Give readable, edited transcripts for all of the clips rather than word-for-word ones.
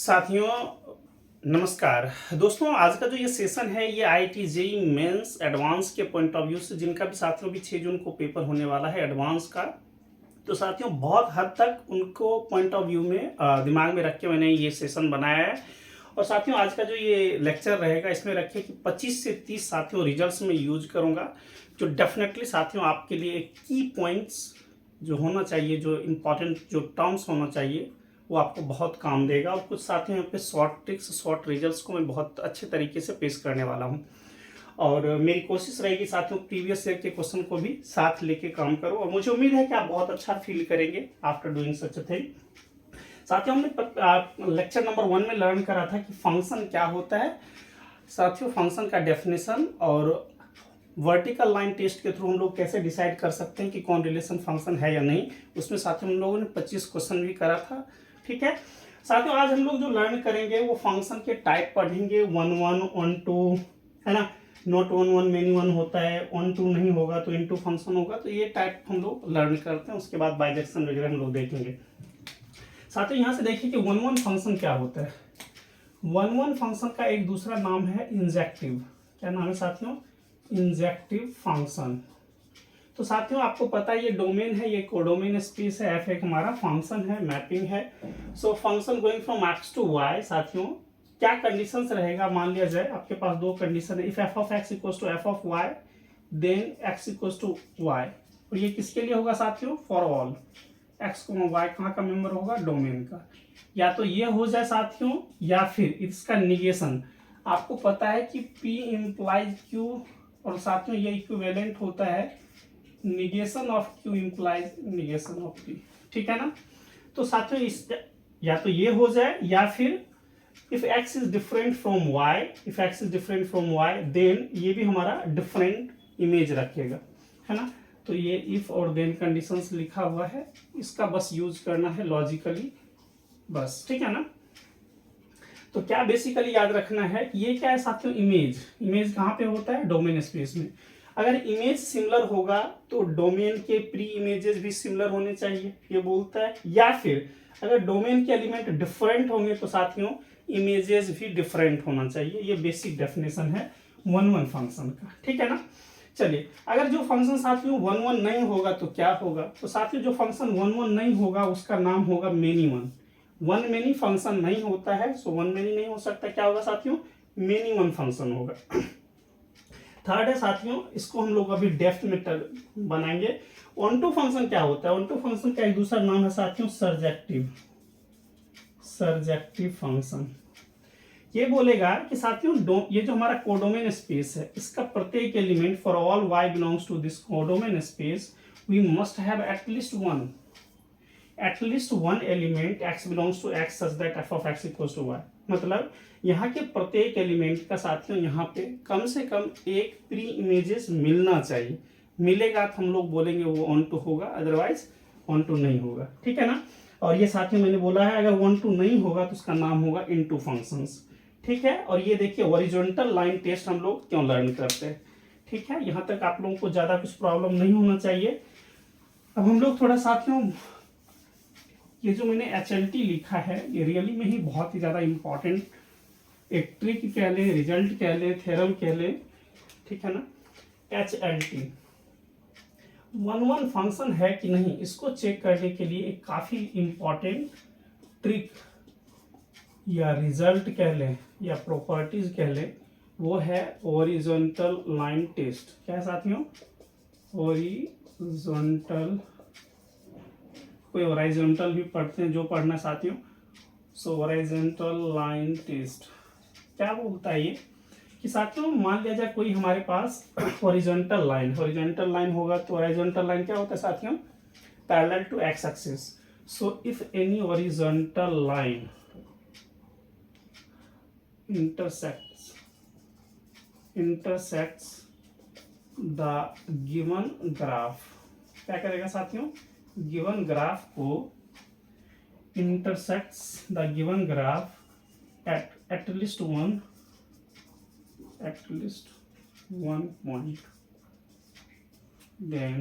साथियों नमस्कार। दोस्तों आज का जो ये सेशन है ये आईआईटी जेईई मेंस एडवांस के पॉइंट ऑफ व्यू से, जिनका भी साथियों भी 6 जून को पेपर होने वाला है एडवांस का, तो साथियों बहुत हद तक उनको पॉइंट ऑफ व्यू में दिमाग में रख के मैंने ये सेशन बनाया है। और साथियों आज का जो ये लेक्चर रहेगा इसमें रखिए कि 25 से 30 साथियों रिजल्ट्स में यूज करूँगा, जो डेफिनेटली साथियों आपके लिए की पॉइंट्स जो होना चाहिए, जो इम्पोर्टेंट जो टर्म्स होना चाहिए वो आपको बहुत काम देगा। और कुछ साथियों यहाँ पे शॉर्ट ट्रिक्स शॉर्ट रिजल्ट्स को मैं बहुत अच्छे तरीके से पेश करने वाला हूँ। और मेरी कोशिश रहेगी साथियों प्रीवियस ईयर के क्वेश्चन को भी साथ लेके काम करो, और मुझे उम्मीद है कि आप बहुत अच्छा फील करेंगे after doing such a thing. साथियों हमने लेक्चर नंबर 1 में लर्न करा था कि फंक्शन क्या होता है। साथियों फंक्शन का डेफिनेशन और वर्टिकल लाइन टेस्ट के थ्रू हम लोग कैसे डिसाइड कर सकते हैं कि कौन रिलेशन फंक्शन है या नहीं, उसमें साथियों हम लोगों ने 25 क्वेश्चन भी करा था। ठीक है साथियों, आज हम लोग जो लर्न करेंगे वो फंक्शन के टाइप पढ़ेंगे। 1 1 1 2 है ना, नॉट 1 1 मेनी 1 होता है, 1 2 नहीं होगा तो इनटू फंक्शन होगा, तो ये टाइप हम लोग लर्न करते हैं। उसके बाद बाइजेक्शन वगैरह हम लोग देखेंगे। साथियों यहाँ से देखिए कि 1 1 फंक्शन क्या होता है। 1 1 फंक्शन का एक दूसरा नाम है इंजेक्टिव। क्या नाम है साथियों? Injective function. तो साथियों आपको पता है ये डोमेन है, ये कोडोमेन स्पेस है, एफ एक हमारा फंक्शन है, मैपिंग है। So function going from x to y. साथियों क्या कंडीशंस रहेगा, मान लिया जाए आपके पास दो कंडीशन है, if f of x equals to f of y then x equals to y. और ये किसके लिए होगा साथियों? फॉर ऑल एक्स को वाई कहाँ का मेंबर होगा? डोमेन का। या तो ये हो जाए साथियों, या फिर इसका निगेशन। आपको पता है कि P इंप्लाइज Q, और साथियों ये इक्विवेलेंट होता है negation of Q implies negation of P। ठीक है ना। तो साथियों इस या तो ये हो जाए, या फिर if x is different from y, if x is different from y then ये भी हमारा डिफरेंट इमेज रखेगा, है ना। तो ये इफ और देन कंडीशंस लिखा हुआ है, इसका बस यूज करना है लॉजिकली बस। ठीक है ना। तो क्या बेसिकली याद रखना है कि ये क्या है साथियों? इमेज। इमेज कहाँ पे होता है? डोमेन स्पेस में। अगर इमेज सिमिलर होगा तो डोमेन के प्री इमेजेस भी सिमिलर होने चाहिए, ये बोलता है। या फिर अगर डोमेन के एलिमेंट डिफरेंट होंगे तो साथियों इमेजेस भी डिफरेंट होना चाहिए। ये बेसिक डेफिनेशन है 1 1 फंक्शन का। ठीक है ना। चलिए, अगर जो फंक्शन साथियों 1 1 नहीं होगा तो क्या होगा? तो साथियों जो फंक्शन 1 1 नहीं होगा उसका नाम होगा मेनी 1। 1 मेनी फंक्शन नहीं होता है, सो 1 मेनी नहीं हो सकता, क्या होगा साथियों? मेनी 1 फंक्शन होगा। थर्ड है साथियों, इसको हम लोग अभी डेप्थ में बनाएंगे। 1 2 फंक्शन क्या होता है? 1 2 फंक्शन का एक दूसरा नाम है साथियों सर्जेक्टिव। सर्जेक्टिव फंक्शन ये बोलेगा कि साथियों ये जो हमारा कोडोमेन स्पेस है, इसका प्रत्येक element for all y belongs to this codomain space we must have at least one element x belongs to x such that f of x equals to y। मतलब यहाँ के प्रत्येक एलिमेंट का साथियों यहाँ पे कम से कम एक प्री इमेजेस मिलना चाहिए। मिलेगा तो हम लोग बोलेंगे वो ऑन टू होगा, अदरवाइज ऑन टू नहीं होगा। ठीक है ना। और ये साथियों मैंने बोला है अगर 1 2 नहीं होगा तो उसका नाम होगा इनटू फंक्शंस। ठीक है। और ये देखिए हॉरिजॉन्टल लाइन टेस्ट हम लोग क्यों लर्न करते हैं। ठीक है, यहाँ तक आप लोगों को ज्यादा कुछ प्रॉब्लम नहीं होना चाहिए। अब हम लोग थोड़ा साथियों ये जो मैंने HLT लिखा है ये रियली में ही बहुत ही ज्यादा इंपॉर्टेंट एक ट्रिक कह ले, रिजल्ट कह ले, थ्योरम कह ले। ठीक है ना। HLT 1 1 फंक्शन है कि नहीं इसको चेक करने के लिए एक काफी इंपॉर्टेंट ट्रिक या रिजल्ट कह ले या प्रॉपर्टीज कह ले, वो है हॉरिजॉन्टल लाइन टेस्ट। क्या है साथियों? हॉरिजॉन्टल, कोई हॉरिजॉन्टल भी पढ़ते हैं, जो पढ़ना साथियों। सो हॉरिजॉन्टल लाइन टेस्ट क्या बोलता है ये कि साथियों मान लिया जाए कोई हमारे पास हॉरिजॉन्टल लाइन होगा, तो हॉरिजॉन्टल लाइन क्या होता है साथियों? Parallel to x axis. So if any horizontal line intersects the given graph, क्या करेगा साथियों? गिवन ग्राफ को intersects the given graph at least one point, then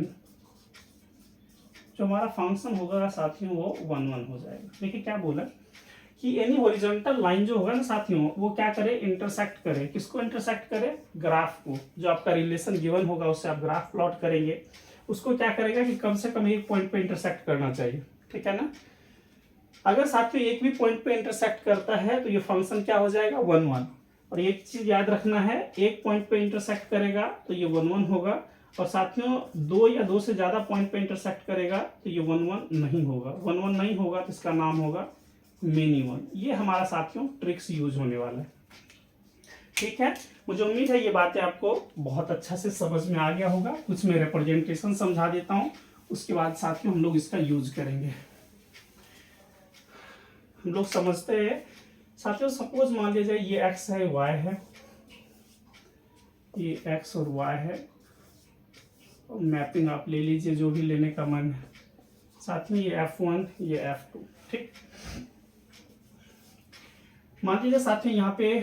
जो हमारा फंक्शन होगा साथियों वो 1 1 हो जाएगा। देखिए क्या बोला कि एनी हॉरिजॉन्टल लाइन जो होगा ना साथियों, वो क्या करे, इंटरसेक्ट करे, किसको इंटरसेक्ट करे, ग्राफ को। जो आपका रिलेशन गिवन होगा उससे आप ग्राफ प्लॉट करेंगे, उसको क्या करेगा कि कम से कम एक पॉइंट पे इंटरसेक्ट करना चाहिए, ठीक है ना। अगर साथियों एक भी पॉइंट पे इंटरसेक्ट करता है तो ये फंक्शन क्या हो जाएगा, 1 1। और एक चीज याद रखना है, एक पॉइंट पे इंटरसेक्ट करेगा तो ये 1 1 होगा, और साथियों दो या दो से ज्यादा पॉइंट पे इंटरसेक्ट करेगा तो ये 1 1 नहीं होगा। 1 1 नहीं होगा तो इसका नाम होगा मेनी वन। ये हमारा साथियों ट्रिक्स यूज होने वाला है, ठीक है। मुझे उम्मीद है ये बातें आपको बहुत अच्छा से समझ में आ गया होगा। कुछ मैं रिप्रेजेंटेशन समझा देता हूँ, उसके बाद साथियों हम लोग इसका यूज करेंगे। हम लोग समझते हैं साथियों, सपोज मान लीजिए ये x है, y है, ये x और y है, और मैपिंग आप ले लीजिए जो भी लेने का मन है। साथियों ये f1 ये f2, ठीक। मान लीजिए साथियों यहाँ पे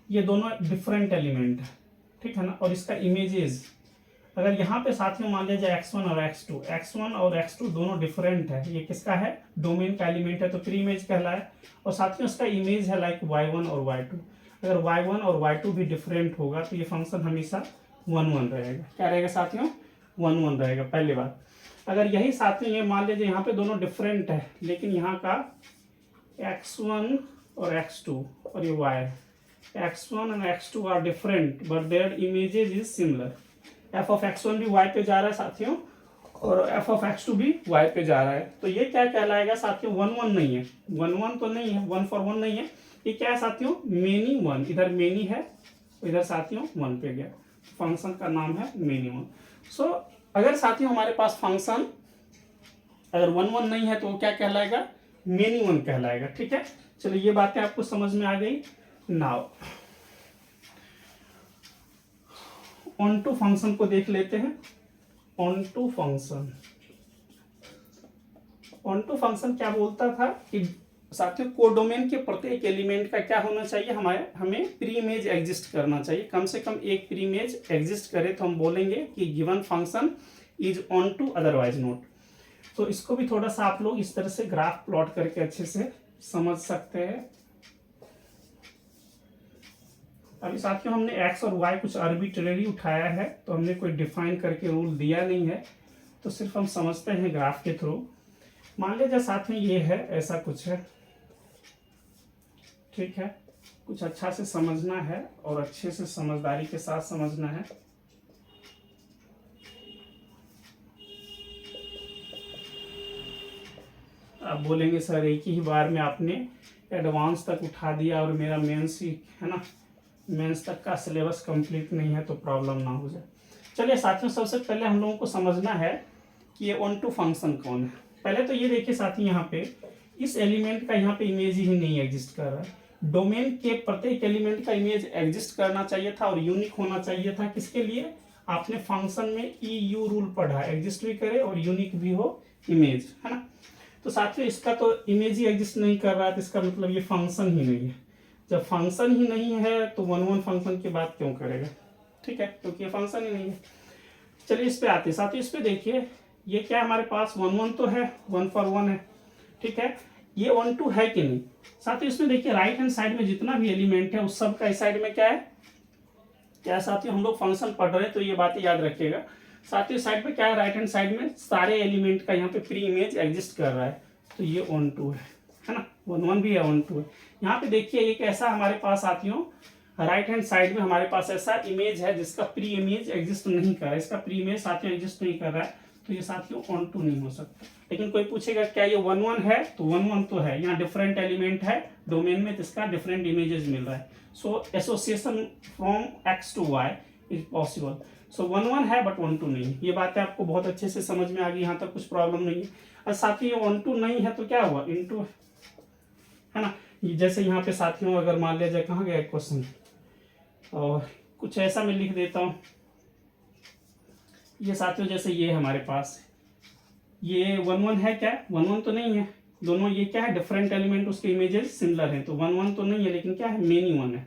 ये दोनों डिफरेंट एलिमेंट है, ठीक है ना, और इसका इमेजेस अगर यहाँ पे साथियों मान लीजिए x1 और x2 दोनों डिफरेंट है, ये किसका है, डोमेन का एलिमेंट है, तो प्री इमेज कहलाए। और साथियों इसका इमेज है लाइक y1 और y2। अगर y1 और y2 भी डिफरेंट होगा तो ये फंक्शन हमेशा 1 1 रहेगा। क्या रहेगा साथियों, 1 1 रहेगा, पहली बात। अगर यही साथियों ये मान लीजिए यहाँ पे दोनों डिफरेंट है, लेकिन यहाँ का x1 और x2 और ये y, x1 and x2 are different but their images is similar. f of x1 भी y पे जा रहा है साथियों, और f ऑफ x2 भी y पे जा रहा है, तो ये क्या कहलाएगा साथियों, 1 1 नहीं है, 1 1 तो नहीं है, 1 for 1 नहीं है, ये क्या है साथियों, मेनी वन। इधर मेनी है, इधर साथियों 1 पे गया, फंक्शन का नाम है मेनी वन। सो अगर साथियों हमारे पास फंक्शन अगर 1 1 नहीं है तो वो क्या कहलाएगा, मेनी वन कहलाएगा, ठीक है। चलो ये बातें आपको समझ में आ गई। नाउ ऑन टू फंक्शन को देख लेते हैं। ऑन टू फंक्शन क्या बोलता था कि साथियों कोडोमेन के प्रत्येक एलिमेंट का क्या होना चाहिए, हमें प्री इमेज एग्जिस्ट करना चाहिए, कम से कम एक प्री इमेज एग्जिस्ट करे तो हम बोलेंगे कि given function is onto, otherwise not. तो इसको भी थोड़ा सा आप लोग इस तरह से ग्राफ प्लॉट करके अच्छे से समझ सकते हैं। अभी साथियों हमने x और y कुछ आर्बिट्रेरी उठाया है, तो हमने कोई डिफाइन करके रूल दिया नहीं है, तो सिर्फ हम समझते हैं ग्राफ के थ्रू। मान लीजिए साथियों ये है, ऐसा कुछ है, ठीक है। कुछ अच्छा से समझना है और अच्छे से समझदारी के साथ समझना है। आप बोलेंगे सर एक ही बार में आपने एडवांस तक उठा दिया और मेरा मेंस ही है ना, मेंस तक का सिलेबस कंप्लीट नहीं है, तो प्रॉब्लम ना हो जाए। चलिए साथियों सबसे पहले हम लोगों को समझना है कि ये ऑन टू फंक्शन कौन है। पहले तो ये देखिए साथियों, यहाँ पे इस एलिमेंट का यहाँ पे इमेज ही नहीं एग्जिस्ट कर रहा है। डोमेन के प्रत्येक एलिमेंट का इमेज एग्जिस्ट करना चाहिए था और यूनिक होना चाहिए था। किसके लिए, आपने फंक्शन में EU रूल पढ़ा, एग्जिस्ट भी करे और यूनिक भी हो इमेज, है ना। तो साथियों इसका तो इमेज ही एग्जिस्ट नहीं कर रहा है, तो इसका मतलब ये फंक्शन ही नहीं है। जब फंक्शन ही नहीं है तो 1 1 फंक्शन की बात क्यों करेगा, ठीक है, क्योंकि ये फंक्शन ही नहीं है। चलिए इस पे आते हैं साथियों। इस पे देखिए ये क्या हमारे पास 1 1 तो है, 1 for 1 है, ठीक है। ये ऑन टू है कि नहीं साथियों, इसमें देखिए राइट हैंड साइड में जितना भी एलिमेंट है उस सब का इस साइड में क्या है, क्या साथियों, हम लोग फंक्शन पढ़ रहे हैं तो ये बातें याद रखिएगा। साथियों साइड में क्या है, राइट हैंड साइड में सारे एलिमेंट का यहाँ पे प्री इमेज एग्जिस्ट कर रहा है, तो ये ऑन टू है ना, 1 1 भी है, ऑन टू है। यहाँ पे देखिए एक ऐसा हमारे पास साथियों राइट हैंड साइड में हमारे पास ऐसा इमेज है जिसका प्री इमेज एग्जिस्ट नहीं कर रहा है, इसका प्री इमेज साथियों एग्जिस्ट नहीं कर रहा है, तो ये साथियों ऑन टू नहीं हो सकता। लेकिन कोई पूछेगा क्या ये 1 1 है, तो 1 1 तो है, यहाँ डिफरेंट एलिमेंट है डोमेन में, जिसका डिफरेंट इमेजेस मिल रहा है। So association from x to y is possible. So 1 1 है बट 1 2 नहीं। ये बातें आपको बहुत अच्छे से समझ में आ गई, यहाँ तक कुछ प्रॉब्लम नहीं है। और साथियों 1 2 नहीं है तो क्या हुआ, इनटू है ना। जैसे यहाँ पे साथियों अगर मान लिया जाए, कहाँ गया क्वेश्चन, और कुछ ऐसा मैं लिख देता हूँ। ये साथियों जैसे ये हमारे पास ये 1 1 है, क्या 1 1 तो नहीं है, दोनों ये क्या है डिफरेंट एलिमेंट, उसके इमेजेस सिमिलर हैं, तो 1 1 तो नहीं है, लेकिन क्या है मेनी वन है।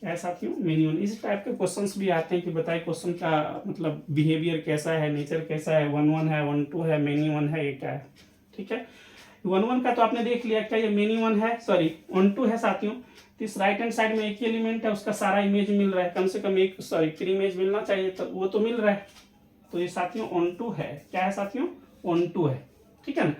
क्या है साथियों, मेनी वन। इस टाइप के क्वेश्चंस भी आते हैं कि बताइए क्वेश्चन का मतलब बिहेवियर कैसा है, नेचर कैसा है, 1 1 है, 1 2 है, मेनी वन है, ये क्या है, ठीक है। 1 1 का तो आपने देख लिया, क्या ये मेनी वन है, सॉरी ऑन टू है साथियों। तो इस राइट हैंड साइड में एक ही एलिमेंट है, उसका सारा इमेज मिल रहा है, कम से कम एक सॉरी 3 इमेज मिलना चाहिए, तो वो तो मिल रहा है। तो ये साथियों ऑन टू है, क्या है साथियों, ऑन टू है, ठीक है ना।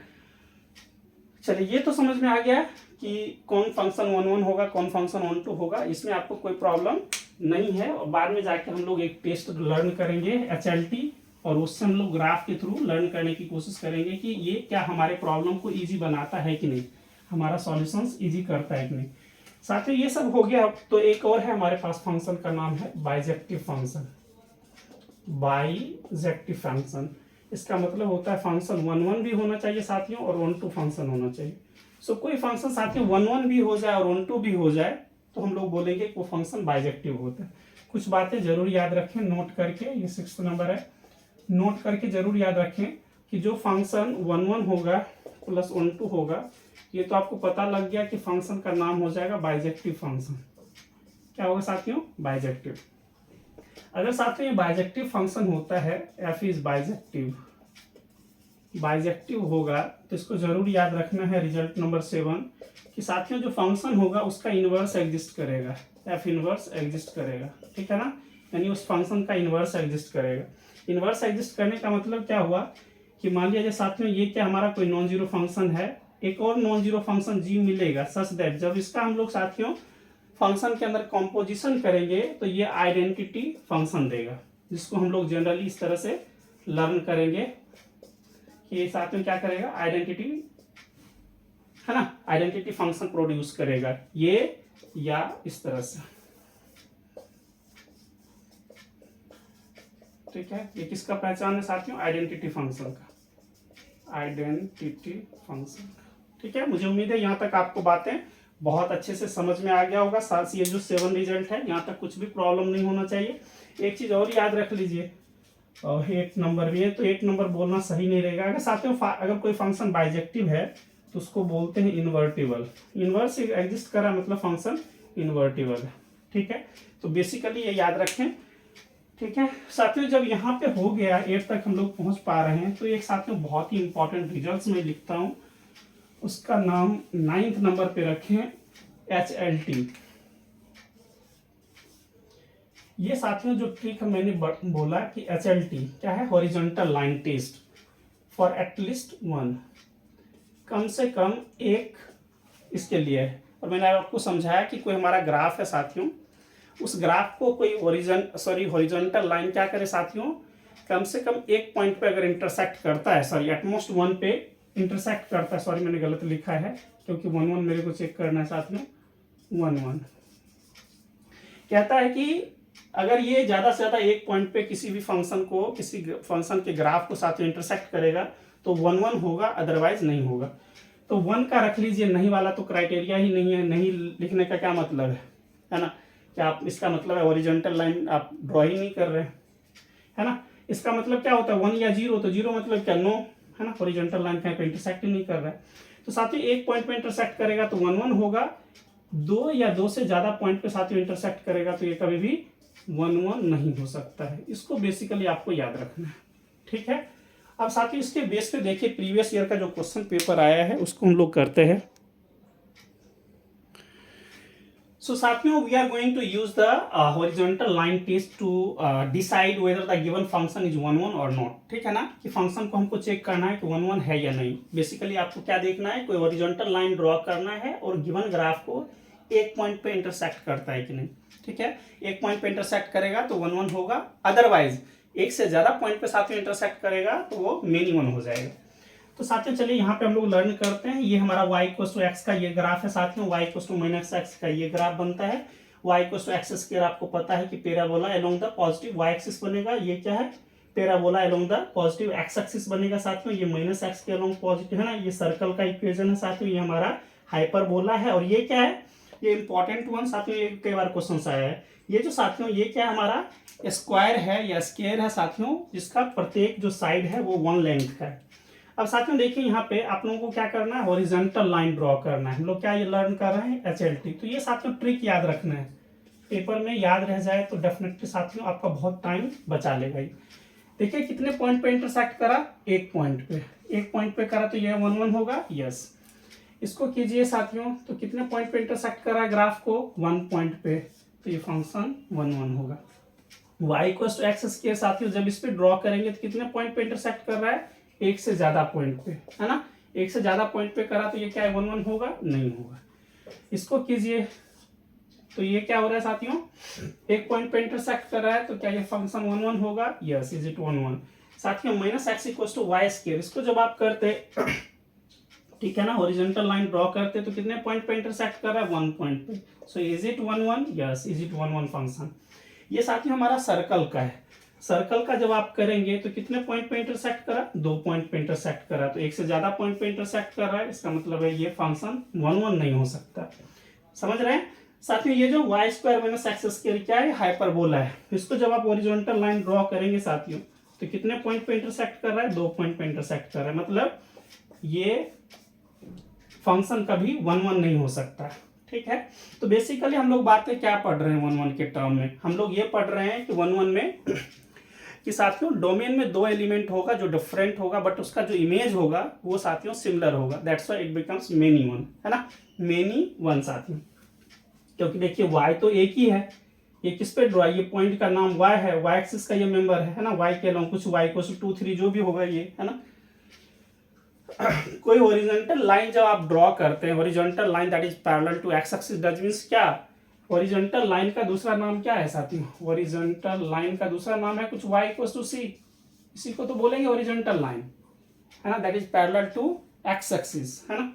चलिए ये तो समझ में आ गया कि कौन फंक्शन 1 1 होगा, कौन फंक्शन ऑन टू होगा, इसमें आपको कोई प्रॉब्लम नहीं है। और बाद में जाके हम लोग एक टेस्ट लर्न करेंगे HLT, और उससे हम लोग ग्राफ के थ्रू लर्न करने की कोशिश करेंगे कि ये क्या हमारे प्रॉब्लम को इजी बनाता है कि नहीं, हमारा सॉल्यूशंस इजी करता है कि नहीं। साथियों ये सब हो गया। अब तो एक और है हमारे पास फंक्शन का नाम है बाइजेक्टिव फंक्शन। बाइजेक्टिव फंक्शन, इसका मतलब होता है फंक्शन 1 1 भी होना चाहिए साथियों, और 1 2 फंक्शन होना चाहिए। सो कोई फंक्शन साथियों 1 1 भी हो जाए और 1 2 भी हो जाए तो हम लोग बोलेंगे कि वो फंक्शन बाइजेक्टिव होता है। कुछ बातें जरूर याद रखें नोट करके, ये 6th नंबर है, नोट करके जरूर याद रखें कि जो फंक्शन 1 1 होगा प्लस 1 2 होगा, ये तो आपको पता लग गया कि फंक्शन का नाम हो जाएगा बाइजेक्टिव फंक्शन। क्या होगा साथियों, बाइजेक्टिव। अगर साथियों ये बाइजेक्टिव फंक्शन होता है, एफ इज बाइजेक्टिव, बाइजेक्टिव होगा, तो इसको जरूर याद रखना है रिजल्ट नंबर 7 कि साथियों जो फंक्शन होगा उसका इनवर्स एग्जिस्ट करेगा, एफ इनवर्स एग्जिस्ट करेगा, ठीक है ना, यानी उस फंक्शन का इनवर्स एग्जिस्ट करेगा। इनवर्स एग्जिस्ट करने का मतलब क्या हुआ कि मान लिया साथियों ये क्या हमारा कोई नॉन जीरो फंक्शन है, एक और नॉन जीरो फंक्शन जी मिलेगा, सच दैट जब इसका हम लोग साथियों फंक्शन के अंदर कॉम्पोजिशन करेंगे तो ये आइडेंटिटी फंक्शन देगा, जिसको हम लोग जनरली इस तरह से लर्न करेंगे कि साथियों क्या करेगा, आइडेंटिटी, है ना, आइडेंटिटी फंक्शन प्रोड्यूस करेगा ये या इस तरह से, ठीक है। ये किसका पहचान है साथियों, आइडेंटिटी फंक्शन का, आइडेंटिटी फंक्शन, ठीक है। मुझे उम्मीद है यहाँ तक आपको बातें बहुत अच्छे से समझ में आ गया होगा। साथ ही ये जो 7 रिजल्ट है यहाँ तक कुछ भी प्रॉब्लम नहीं होना चाहिए। एक चीज और याद रख लीजिए, और 8 नंबर भी है, तो 8 नंबर बोलना सही नहीं रहेगा। अगर साथियों अगर कोई फंक्शन बाइजेक्टिव है तो उसको बोलते हैं इन्वर्टिबल, इन्वर्स एग्जिस्ट कर रहा है मतलब फंक्शन इन्वर्टिबल है, ठीक है। तो बेसिकली ये याद रखें, ठीक है साथियों। जब यहाँ पे हो गया 8 तक हम लोग पहुंच पा रहे हैं, तो एक साथियों बहुत ही इंपॉर्टेंट रिजल्ट्स में लिखता हूं, उसका नाम 9th नंबर पे रखें, HLT। ये साथियों जो ट्रिक मैंने बोला कि HLT क्या है, horizontal line test for at least 1, कम से कम एक इसके लिए है। और मैंने आपको समझाया कि कोई हमारा ग्राफ है साथियों, उस ग्राफ को कोई हॉरिजॉन्टल लाइन क्या करे साथियों, कम से कम एक पॉइंट पे अगर इंटरसेक्ट करता है, सॉरी एटमोस्ट 1 पे इंटरसेक्ट करता है, सॉरी मैंने गलत लिखा है क्योंकि 1 1 मेरे को चेक करना है साथियों, 1 1 कहता है कि अगर ये ज्यादा से ज्यादा एक पॉइंट पे किसी भी फंक्शन को, किसी फंक्शन के ग्राफ को साथ में इंटरसेक्ट करेगा तो 1 1 होगा, अदरवाइज नहीं होगा। तो 1 का रख लीजिए, नहीं वाला तो क्राइटेरिया ही नहीं है, नहीं लिखने का क्या मतलब है ना, क्या आप इसका मतलब है हॉरिजॉन्टल लाइन आप ड्रॉ ही नहीं कर रहे हैं, है ना। इसका मतलब क्या होता है 1 या 0, तो 0 मतलब क्या, नो, है ना, हॉरिजॉन्टल लाइन कहीं पे इंटरसेक्ट ही नहीं कर रहा है। तो साथियों एक पॉइंट पे इंटरसेक्ट करेगा तो 1 1 होगा, 2 या 2 से ज्यादा पॉइंट पे साथियों इंटरसेक्ट करेगा तो ये कभी भी 1 1 नहीं हो सकता है। इसको बेसिकली आपको याद रखना है, ठीक है। अब साथियों इसके बेस पे देखिए प्रीवियस ईयर का जो क्वेश्चन पेपर आया है उसको हम लोग करते हैं। So साथियों we are going to use the horizontal line test to decide whether the given function is 1 1 or not, ठीक है ना, कि फंक्शन को हमको चेक करना है कि 1 1 है या नहीं। बेसिकली आपको क्या देखना है, कोई हॉरिजॉन्टल लाइन ड्रॉ करना है और गिवन ग्राफ को एक पॉइंट पे इंटरसेक्ट करता है कि नहीं, ठीक है। एक पॉइंट पे इंटरसेक्ट करेगा तो 1 1 होगा, अदरवाइज एक से ज्यादा पॉइंट पे साथ में इंटरसेक्ट करेगा तो वो मेनी 1 हो जाएगा। तो साथियों चलिए यहाँ पे हम लोग लर्न करते हैं। ये हमारा y = x का ये ग्राफ है साथियों, y = -x का ये ग्राफ बनता है। y = x स्क्वायर आपको पता है कि parabola along the positive y axis बनेगा, ये क्या है, parabola along the positive x axis बनेगा साथियों, ये -x के अलोंग पॉजिटिव है ना, ये सर्कल का इक्वेशन है साथियों, ये हमारा हाइपरबोला है। और ये क्या है, ये इंपॉर्टेंट वन साथियों, ये कई बार क्वेश्चन आया है, ये जो साथियों ये क्या हमारा स्क्वायर है या स्क्वायर है साथियों, जिसका प्रत्येक जो साइड है वो 1 लेंथ का है। अब साथियों देखिए यहाँ पे आप लोगों को क्या करना है, हॉरिजॉन्टल लाइन ड्रॉ करना है। हम लोग क्या ये लर्न कर रहे हैं, HLT। तो ये साथियों ट्रिक याद रखना है, पेपर में याद रह जाए तो डेफिनेटली साथियों आपका बहुत टाइम बचा लेगा। देखिए कितने पॉइंट पे इंटरसेक्ट करा, एक पॉइंट पे, एक पॉइंट पे करा तो ये 1 1 होगा, यस। इसको कीजिए साथियों, तो कितने पॉइंट पे इंटरसेक्ट कर रहा है ग्राफ को, 1 पॉइंट पे, तो ये फंक्शन 1 1 होगा। y equals to x square साथियों जब इस पे ड्रॉ करेंगे तो कितने पॉइंट पे इंटरसेक्ट कर रहा है, एक से ज्यादा पॉइंट पे, है ना, एक से ज्यादा पॉइंट पे करा तो ये क्या है 1 1 होगा, नहीं होगा। इसको कीजिए तो ये क्या हो रहा है साथियों, एक पॉइंट पे इंटरसेक्ट कर रहा है, तो क्या ये फंक्शन 1 1 होगा, यस, इज इट 1 1। साथियों minus x equals to y square, इसको जब आप करते ठीक है ना, हॉरिजॉन्टल लाइन ड्रॉ करते तो कितने पॉइंट पे इंटरसेक्ट कर रहा है, 1 पॉइंट पे, so is it 1 1, yes, is it 1 1 function. ये साथियों हमारा सर्कल का है, सर्कल का जब आप करेंगे तो कितने पॉइंट पे इंटरसेक्ट करा, 2 पॉइंट पे इंटरसेक्ट करा, तो एक से ज्यादा पॉइंट पे इंटरसेक्ट कर रहा है, इसका मतलब है ये फंक्शन 1 1 नहीं हो सकता। समझ रहे हैं साथियों, ये जो y square minus x square क्या है, हाइपरबोला है। इसको जब आप हॉरिजॉन्टल लाइन ड्रॉ करेंगे साथियों तो कितने पॉइंट पे इंटरसेक्ट कर रहा है, 2 पॉइंट पे इंटरसेक्ट कर रहा है, मतलब ये फंक्शन कभी 1 1 नहीं हो सकता। ठीक है, तो बेसिकली हम लोग बातें क्या पढ़ रहे हैं 1 1 के टर्म में, हम लोग ये पढ़ रहे हैं कि 1 1 में कि साथियों डोमेन में 2 एलिमेंट होगा जो डिफरेंट होगा, बट उसका जो इमेज होगा वो साथियों सिमिलर होगा, that's why it becomes many one, है ना, मेनी वन साथियों। क्योंकि देखिए y तो एक ही है, ये किस पे ड्रॉ, ये पॉइंट का नाम y है, y एक्सिस का ये मेंबर है ना, y के अलावा कुछ y को 2 3 जो भी होगा ये, है ना। कोई हॉरिजॉन्टल लाइन जब आप ड्रॉ करते हैं, horizontal line that is parallel to x axis, that means क्या, हॉरिजॉन्टल लाइन का दूसरा नाम क्या है साथियों, हॉरिजॉन्टल लाइन का दूसरा नाम है कुछ y इक्वल्स टू c, इसी को तो बोलेंगे हॉरिजॉन्टल लाइन, है ना, that is parallel to x axis, है ना।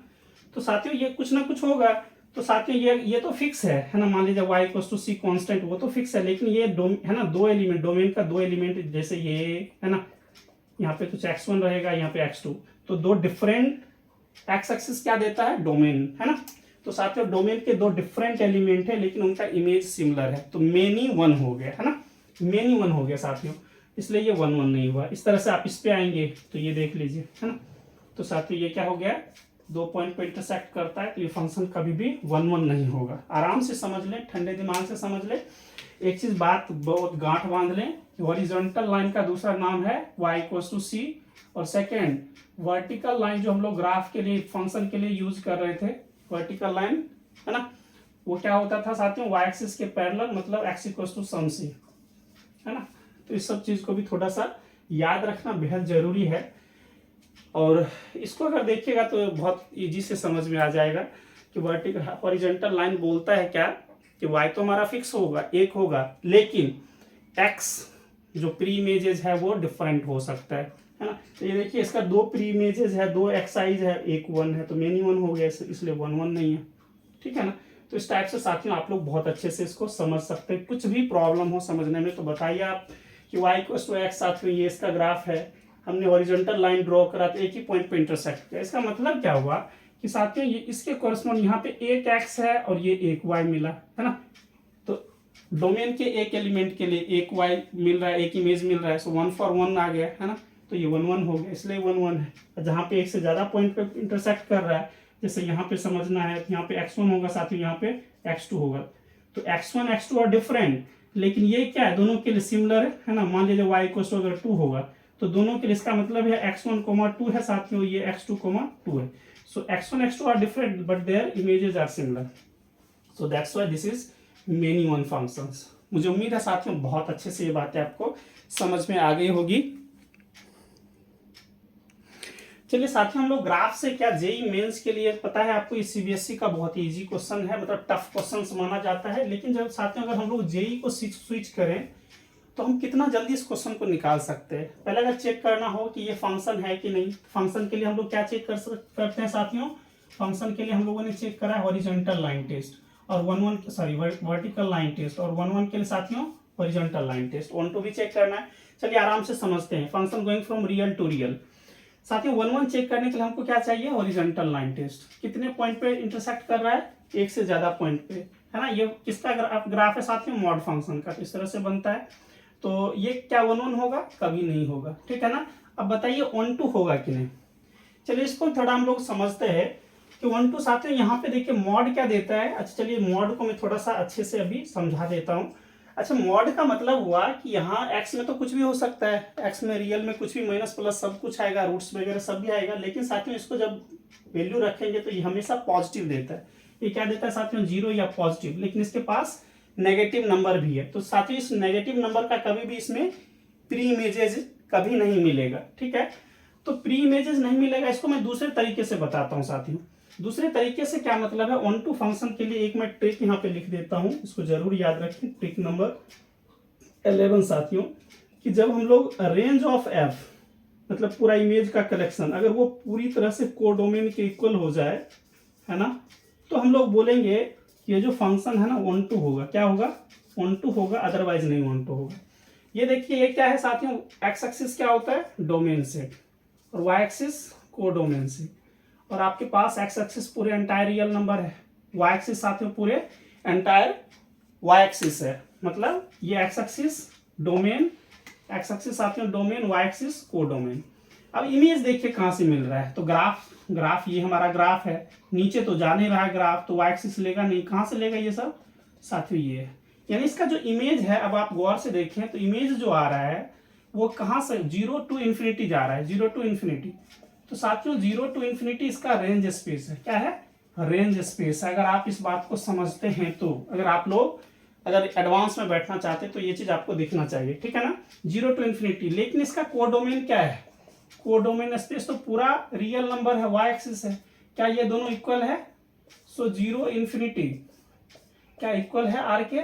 तो साथियों ये कुछ ना कुछ होगा, तो साथियों ये तो फिक्स है ना, मान लीजिए y equals to c constant, वो तो फिक्स है, लेकिन ये है ना 2 एलिमेंट, डोमेन का 2 एलिमेंट, जैसे ये है ना, यहाँ पे कुछ x1 रहेगा, यहाँ पे x2, तो 2 डिफरेंट एक्स एक्सिस क्या देता है, डोमेन, है ना। तो साथियों डोमेन के 2 डिफरेंट एलिमेंट है लेकिन उनका इमेज सिमिलर है, तो मेनी वन हो गया, है ना, मेनी वन हो गया साथियों, इसलिए ये 1 1 नहीं हुआ। इस तरह से आप इस पे आएंगे तो ये देख लीजिए, है ना, तो साथियों ये क्या हो गया, 2 पॉइंट पे इंटरसेक्ट करता है, तो ये फंक्शन कभी भी 1 1 नहीं होगा। आराम से समझ लें, ठंडे दिमाग से समझ लें, एक चीज बात बहुत गांठ बांध लें, हॉरिजॉन्टल लाइन का दूसरा नाम है y इक्वल्स टू c, और सेकेंड वर्टिकल लाइन जो हम लोग ग्राफ के लिए फंक्शन के लिए यूज कर रहे थे, वर्टिकल लाइन, है ना, वो क्या होता था साथियों, y एक्सिस के पैरेलल, मतलब x equals to some c, है ना। तो इस सब चीज को भी थोड़ा सा याद रखना बेहद जरूरी है, और इसको अगर देखिएगा तो बहुत इजी से समझ में आ जाएगा कि वर्टिकल हॉरिजॉन्टल लाइन बोलता है क्या, कि y तो हमारा फिक्स होगा, एक होगा, लेकिन x जो प्री इमेजेस है वो डिफरेंट हो सकता है ना। तो ये देखिए इसका 2 प्री इमेजेस है, 2 एक्साइज है, एक 1 है, तो मेनी 1 हो गया, इसलिए 1 1 नहीं है, ठीक है ना। तो इस टाइप से साथियों आप लोग बहुत अच्छे से इसको समझ सकते हैं। कुछ भी प्रॉब्लम हो समझने में तो बताइए आप कि y इक्वल्स टू x, साथियों ये इसका ग्राफ है, हमने हॉरिजॉन्टल लाइन ड्रॉ करा तो एक ही पॉइंट पे इंटरसेक्ट किया, इसका मतलब क्या हुआ कि साथियों ये इसके कॉरस्पॉन्ड यहाँ पे एक x है और ये एक y मिला, है ना। तो डोमेन के एक एलिमेंट के लिए एक y मिल रहा है, एक इमेज मिल रहा है, सो 1 for 1 आ गया, है ना, तो ये 1 1 हो गया, इसलिए 1 1 है। जहाँ पे एक से ज्यादा पॉइंट पे इंटरसेक्ट कर रहा है, जैसे यहाँ पे समझना है, यहाँ पे x1 होगा साथियों, यहाँ पे x2 होगा, तो x1 x2 और डिफरेंट, लेकिन ये क्या है, दोनों के लिए सिमिलर है ना। मान लीजिए y इक्वल्स टू अगर 2 होगा तो दोनों के लिए इसका मतलब है x1 2 है साथियों, ये x2 2 है, so x1 x2 are different but their images are similar, so that's why this is many one functions. मुझे उम्मीद है साथियों बहुत अच्छे से ये बातें आपको समझ में आ गई होगी। चलिए साथियों हम लोग ग्राफ से क्या, जेई मेंस के लिए पता है आपको, इस सीबीएसई का बहुत ही इजी क्वेश्चन है, मतलब टफ क्वेश्चन माना जाता है, लेकिन जब साथियों अगर हम लोग जेई को स्विच करें तो हम कितना जल्दी इस क्वेश्चन को निकाल सकते हैं। पहले अगर चेक करना हो कि ये फंक्शन है कि नहीं, फंक्शन के लिए हम लोग क्या चेक करते हैं साथियों, फंक्शन के लिए हम लोगों ने चेक करा है हॉरिजॉन्टल लाइन टेस्ट, और वर्टिकल लाइन टेस्ट, और 1 1 के लिए साथियों हॉरिजॉन्टल लाइन टेस्ट, 1 2 भी चेक करना है। चलिए आराम से समझते हैं, function going from real to real. साथियों 1 1 चेक करने के लिए हमको क्या चाहिए, हॉरिजॉन्टल लाइन टेस्ट, कितने पॉइंट पे इंटरसेक्ट कर रहा है, एक से ज्यादा पॉइंट पे, है ना। ये किसका ग्राफ है साथियों, मॉड फंक्शन का, इस तरह से बनता है, तो ये क्या 1 1 होगा, कभी नहीं होगा, ठीक है ना। अब बताइए 1 2 होगा कि नहीं। चलिए इसको थोड़ा हम लोग समझते हैं कि 1 2 साथियों यहाँ पे देखिए मॉड क्या देता है। अच्छा चलिए मॉड को मैं थोड़ा सा अच्छे से अभी समझा देता हूँ। अच्छा, मॉड का मतलब हुआ कि यहाँ x में तो कुछ भी हो सकता है, x में रियल में कुछ भी माइनस प्लस सब कुछ आएगा, रूट्स वगैरह सब भी आएगा, लेकिन साथियों इसको जब वैल्यू रखेंगे तो ये हमेशा पॉजिटिव देता है। ये क्या देता है साथियों, 0 या पॉजिटिव, लेकिन इसके पास नेगेटिव नंबर भी है। तो साथियों इस नेगेटिव नंबर का कभी भी इसमें प्री इमेजेस कभी नहीं मिलेगा, ठीक है। तो प्री इमेजेस नहीं मिलेगा, इसको मैं दूसरे तरीके से बताता हूँ साथियों। दूसरे तरीके से क्या मतलब है, ऑन टू फंक्शन के लिए एक मैं ट्रिक यहाँ पे लिख देता हूँ, इसको जरूर याद रखें। ट्रिक नंबर 11 साथियों, कि जब हम लोग रेंज ऑफ एफ मतलब पूरा इमेज का कलेक्शन अगर वो पूरी तरह से कोडोमेन के इक्वल हो जाए, है ना, तो हम लोग बोलेंगे कि ये जो फंक्शन है ना ऑन टू होगा। क्या होगा, ऑन टू होगा, अदरवाइज नहीं ऑन टू होगा। ये देखिए ये क्या है साथियों, एक्स एक्सिस क्या होता है, डोमेन सेट, और वाई एक्सिस कोडोमेन सेट। और आपके पास एक्स एक्सिस पूरे एंटायर रियल नंबर है, वाई एक्सिस साथियों पूरे एंटायर वाई एक्सिस है। मतलब ये x axis domain, x axis साथियों डोमेन, वाई एक्सिस कोडोमेन। अब इमेज देखिए कहाँ से मिल रहा है, तो ग्राफ ये हमारा ग्राफ है, नीचे तो जा नहीं रहा है ग्राफ, तो वाई एक्सिस लेगा नहीं, कहाँ से लेगा ये सब साथियों, ये है। यानी इसका जो इमेज है, अब आप गौर से देखें तो इमेज जो आ रहा है वो कहाँ से, 0 to इन्फिनिटी जा रहा है, 0 to इन्फिनिटी। तो साथियों 0 to इन्फिनिटी इसका रेंज स्पेस है। क्या है, रेंज स्पेस है। अगर आप इस बात को समझते हैं तो, अगर आप लोग अगर एडवांस में बैठना चाहते हैं तो ये चीज आपको दिखना चाहिए, ठीक है ना, 0 to इन्फिनिटी। लेकिन इसका कोडोमेन क्या है, कोडोमेन स्पेस तो पूरा रियल नंबर है, वाई एक्सिस है। क्या ये दोनों इक्वल है, सो 0 इन्फिनिटी क्या इक्वल है आर के,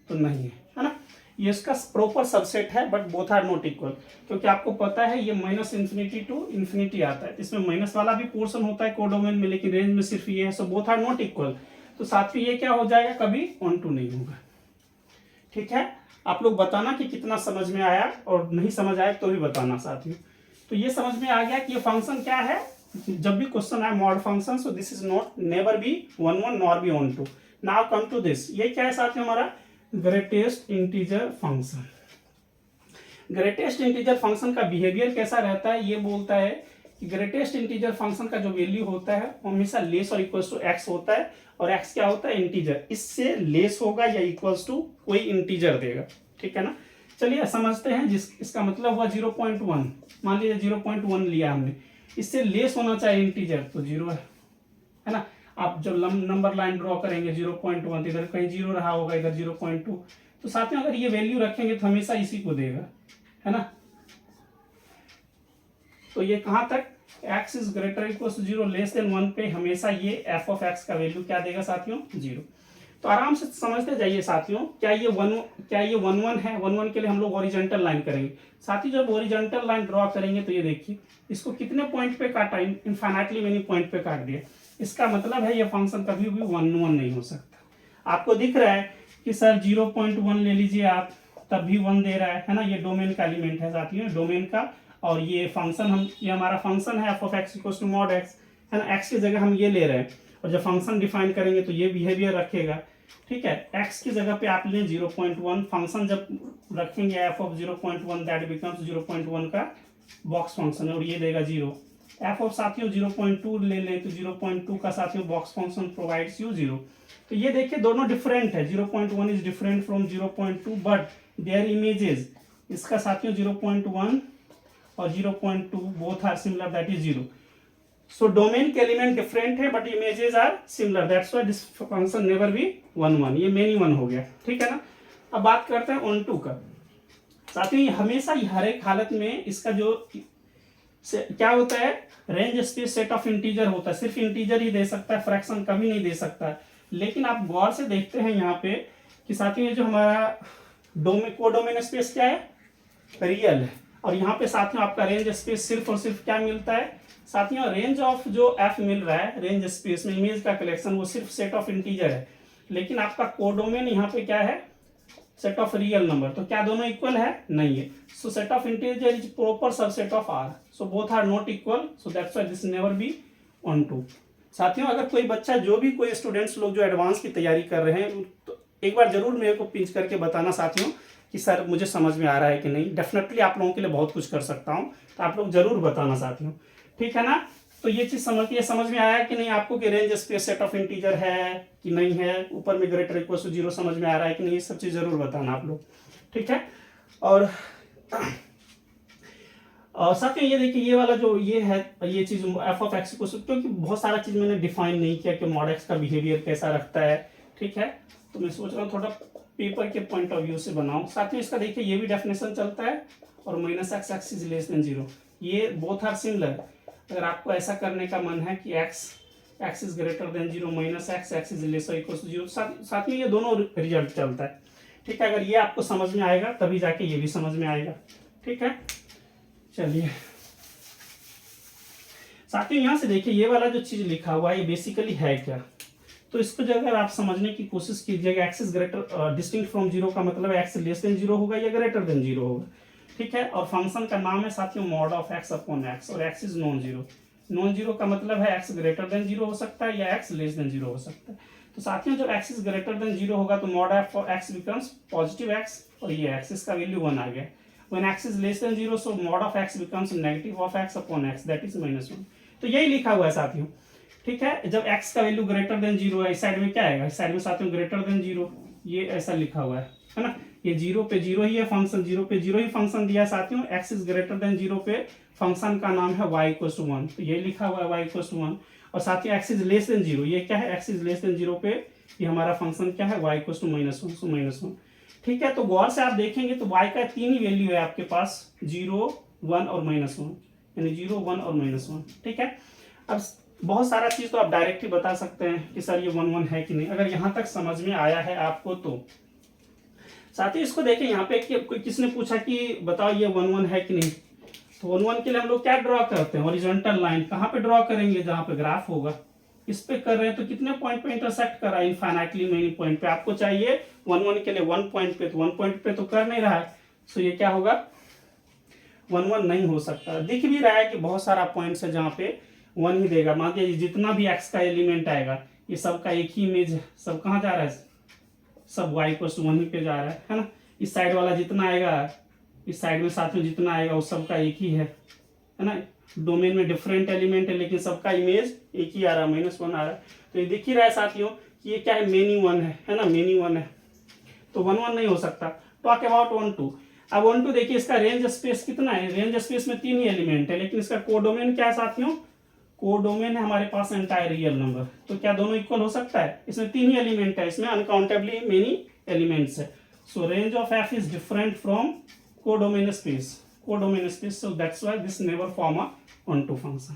तो नहीं है ना। ये इसका प्रॉपर सबसेट है, but both are not equal, क्योंकि आपको पता है ये माइनस इन्फिनिटी टू इन्फिनिटी आता है, इसमें माइनस वाला भी पोर्शन होता है कोडोमेन में, लेकिन रेंज में सिर्फ ये है, so both are not equal. तो साथियों ये क्या हो जाएगा, कभी ऑन टू नहीं होगा, ठीक है। आप लोग बताना कि कितना समझ में आया, और नहीं समझ आया तो भी बताना साथियों। तो ये समझ में आ गया कि ये फंक्शन क्या है, जब भी क्वेश्चन आए mod function, so this is not never be 1 1 nor be onto. Now come to this, ये क्या है साथियों, हमारा greatest integer function. Greatest integer function का बिहेवियर कैसा रहता है, ये बोलता है कि ग्रेटेस्ट इंटीजर फंक्शन का जो वैल्यू होता है वो हमेशा लेस और इक्वल्स टू एक्स होता है, और एक्स क्या होता है, इंटीजर, इससे लेस होगा या इक्वल्स टू कोई इंटीजर देगा, ठीक है ना। चलिए समझते हैं, इसका मतलब हुआ 0.1, मान लीजिए 0.1 लिया हमने, इससे लेस होना चाहिए इंटीजर, तो 0 है ना। आप जब नंबर लाइन ड्रॉ करेंगे 0.1, इधर कहीं 0 रहा होगा, इधर 0.2, तो साथियों अगर ये वैल्यू रखेंगे तो हमेशा इसी को देगा, है ना। तो ये कहां तक, x is greater equal to 0 less than 1 पे हमेशा ये f ऑफ x का वैल्यू क्या देगा साथियों, 0। तो आराम से समझते जाइए साथियों, क्या ये 1 1 है, 1 1 के लिए हम लोग ओरिजेंटल लाइन करेंगे। साथियों जब ओरिजेंटल लाइन ड्रॉ करेंगे तो ये देखिए इसको कितने पॉइंट पे काटा, इनफाइनाइटली मेनी पॉइंट पे काट दिया। इसका मतलब है ये फंक्शन कभी भी 1 1 नहीं हो सकता। आपको दिख रहा है कि सर 0.1 ले लीजिए आप, तब भी 1 दे रहा है ना। ये डोमेन का एलिमेंट है साथियों, डोमेन का, और ये फंक्शन ये हमारा फंक्शन है f of x equals to mod x, है ना। x की जगह हम ये ले रहे हैं, और जब फंक्शन डिफाइन करेंगे तो ये बिहेवियर रखेगा, ठीक है। x की जगह पे आप लें 0.1, फंक्शन जब रखेंगे f ऑफ 0.1 दैट बिकम्स 0.1 का बॉक्स फंक्शन है, और ये देगा 0। f ऑफ साथियों 0.2 ले लें तो 0.2 का साथियों बॉक्स फंक्शन प्रोवाइड्स यू 0। तो ये देखिए दोनों डिफरेंट है, 0.1 is different from 0.2 but their images, इसका साथियों 0.1 और 0.2 both are similar, that is 0। So domain के एलिमेंट डिफरेंट है but images are similar, that's why this function never be 1 1, ये मेनी 1 हो गया, ठीक है ना। अब बात करते हैं ऑन टू का। साथियों ये हमेशा हर एक हालत में इसका जो क्या होता है, range space set of integer होता है, सिर्फ इंटीजर ही दे सकता है, फ्रैक्शन कभी नहीं दे सकता। लेकिन आप गौर से देखते हैं यहाँ पे कि साथियों ये जो हमारा कोडोमेन स्पेस क्या है, रियल है, और यहाँ पे साथियों आपका रेंज स्पेस सिर्फ और सिर्फ क्या मिलता है साथियों, रेंज ऑफ जो f मिल रहा है रेंज स्पेस में इमेज का कलेक्शन, वो सिर्फ सेट ऑफ इंटीजर है। लेकिन आपका कोडोमेन यहाँ पे क्या है, सेट ऑफ रियल नंबर। तो क्या दोनों इक्वल है, नहीं है। So set of integer is proper subset of r, so both are not equal, so that's why this never be onto. साथियों अगर कोई बच्चा, जो भी कोई स्टूडेंट्स लोग जो एडवांस की तैयारी कर रहे हैं, तो एक बार जरूर मेरे को पिंच करके बताना साथियों कि सर मुझे समझ में आ रहा है कि नहीं। डेफिनेटली आप लोगों के लिए बहुत कुछ कर सकता हूँ, तो आप लोग जरूर बताना साथियों, ठीक है ना। तो ये चीज समझ में आया कि नहीं आपको कि range space set of integer है कि नहीं है, ऊपर में ग्रेटर इक्वल टू 0 समझ में आ रहा है कि नहीं, ये सब चीज जरूर बताना आप लोग, ठीक है। और साथ में ये देखिए ये वाला जो ये है ये चीज एफ ऑफ एक्स को, क्योंकि बहुत सारा चीज मैंने डिफाइन नहीं किया कि मॉड एक्स का बिहेवियर कैसा रखता है, ठीक है। तो मैं सोच रहा हूँ थोड़ा पेपर के पॉइंट ऑफ व्यू से बनाऊं। साथ में इसका देखिए ये भी डेफिनेशन चलता है और minus x x is less than 0, ये बोथ आर सिमिलर। अगर आपको ऐसा करने का मन है कि x is greater than 0 minus x x is less equal to 0, साथ में ये दोनों रिजल्ट चलता है, ठीक है। अगर ये आपको समझ में आएगा तभी जाके ये भी समझ में आएगा, ठीक है। चलिए साथ ही यहां से देखिए ये वाला जो चीज लिखा हुआ है ये बेसिकली है क्या, तो इसको जो अगर आप समझने की कोशिश कीजिएगा, x is greater distinct from 0 का मतलब एक्स लेस देन 0 होगा या ग्रेटर देन 0 होगा, ठीक है। और फंक्शन का नाम है साथियों mod of x upon x, और x is non zero. Non zero का मतलब है एक्स ग्रेटर देन 0 हो सकता है या एक्स लेस देन 0 हो सकता है। तो साथियों जब एक्स इज ग्रेटर देन 0 होगा तो mod of x becomes positive x, और ये एक्स इसका वैल्यू 1 आ गया। When x is less than 0, so mod of x becomes negative of x upon x, that is -1। तो यही लिखा हुआ है साथियों, ठीक है। जब x का वैल्यू ग्रेटर देन 0 है, इस साइड में क्या आएगा, इस साइड में साथियों ग्रेटर देन 0, ये ऐसा लिखा हुआ है ना। ये 0 पे 0 ही है फंक्शन, 0 पे 0 ही फंक्शन दिया है साथियों। x इज ग्रेटर देन 0 पे फंक्शन का नाम है y इक्वल टू 1, तो ये लिखा हुआ है y इक्वल टू 1। और साथियों x इज लेस देन 0, ये क्या है, x इज लेस देन 0 पे ये हमारा फंक्शन क्या है, y इक्वल टू -1, सो -1, ठीक है। तो गौर से आप देखेंगे तो y का 3 ही वैल्यू है आपके पास, 0, 1 और -1, यानी 0, 1 और -1, ठीक है। अब बहुत सारा चीज तो आप डायरेक्ट ही बता सकते हैं कि सर ये 1 1 है कि नहीं, अगर यहां तक समझ में आया है आपको तो। साथ ही इसको देखें यहाँ पे कि किसने पूछा कि बताओ ये 1 1 है कि नहीं, तो 1 1 के लिए हम लोग क्या ड्रॉ करते हैं, हॉरिजॉन्टल लाइन। कहाँ पे ड्रॉ करेंगे, जहां पे ग्राफ होगा, इस पे कर रहे हैं तो कितने पॉइंट पे इंटरसेक्ट कर रहा है, इनफाइनाइटली मेनी पॉइंट पे। आपको चाहिए 1 1 के लिए 1 पॉइंट पे, तो 1 पॉइंट पे तो कर नहीं रहा है, सो ये क्या होगा, 1 1 नहीं हो सकता। दिख भी रहा है कि बहुत सारा पॉइंट्स है जहाँ पे 1 ही देगा। मान लीजिए जितना भी एक्स का एलिमेंट आएगा ये सब का एक ही इमेज है, सब कहाँ जा रहा है, सब y इक्वल टू 1 ही पे जा रहा है ना। इस साइड वाला जितना आएगा, इस साइड में साथ में जितना आएगा वो सबका एक ही है ना। डोमेन में डिफरेंट एलिमेंट है लेकिन सबका इमेज एक ही आ रहा है, -1 आ रहा है। तो ये दिख ही रहा है साथियों कि ये क्या है, मेनी 1 है ना, मेनी 1 है, तो 1 1 नहीं हो सकता। Talk about 1 2। अब 1 2 देखिए इसका रेंज स्पेस कितना है, रेंज स्पेस में 3 ही एलिमेंट है, लेकिन इसका कोडोमेन क्या है साथियों, कोडोमेन है हमारे पास एंटायर रियल नंबर। तो क्या दोनों इक्वल हो सकता है, इसमें 3 ही एलिमेंट है, इसमें अनकाउंटेबली मेनी एलिमेंट्स है। सो range of F is different from codomain space, so that's why this never form a 1 2 function,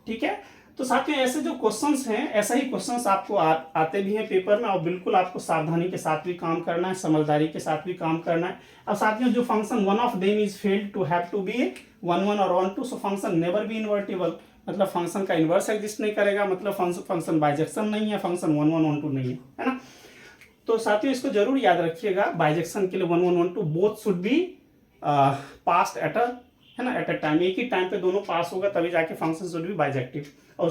ठीक है। तो साथियों ऐसे जो क्वेश्चंस हैं, ऐसा ही क्वेश्चंस आपको आते भी हैं पेपर में, और बिल्कुल आपको सावधानी के साथ भी काम करना है, समझदारी के साथ भी काम करना है। अब साथियों जो function one of them is failed to have to be 1 1 और 1 2, so function never be invertible, मतलब फंक्शन का इन्वर्स एग्जिस्ट नहीं करेगा, मतलब फंक्शन बाइजेक्शन नहीं है, फंक्शन 1 1 1 2 नहीं है ना। तो साथियों इसको जरूर याद रखिएगा, बाइजेक्शन के लिए 1 1 1 2 both should be past at a time, एक ही टाइम पे दोनों पास होगा तभी जाके फंक्शन शुड बी बाइजेक्टिव, और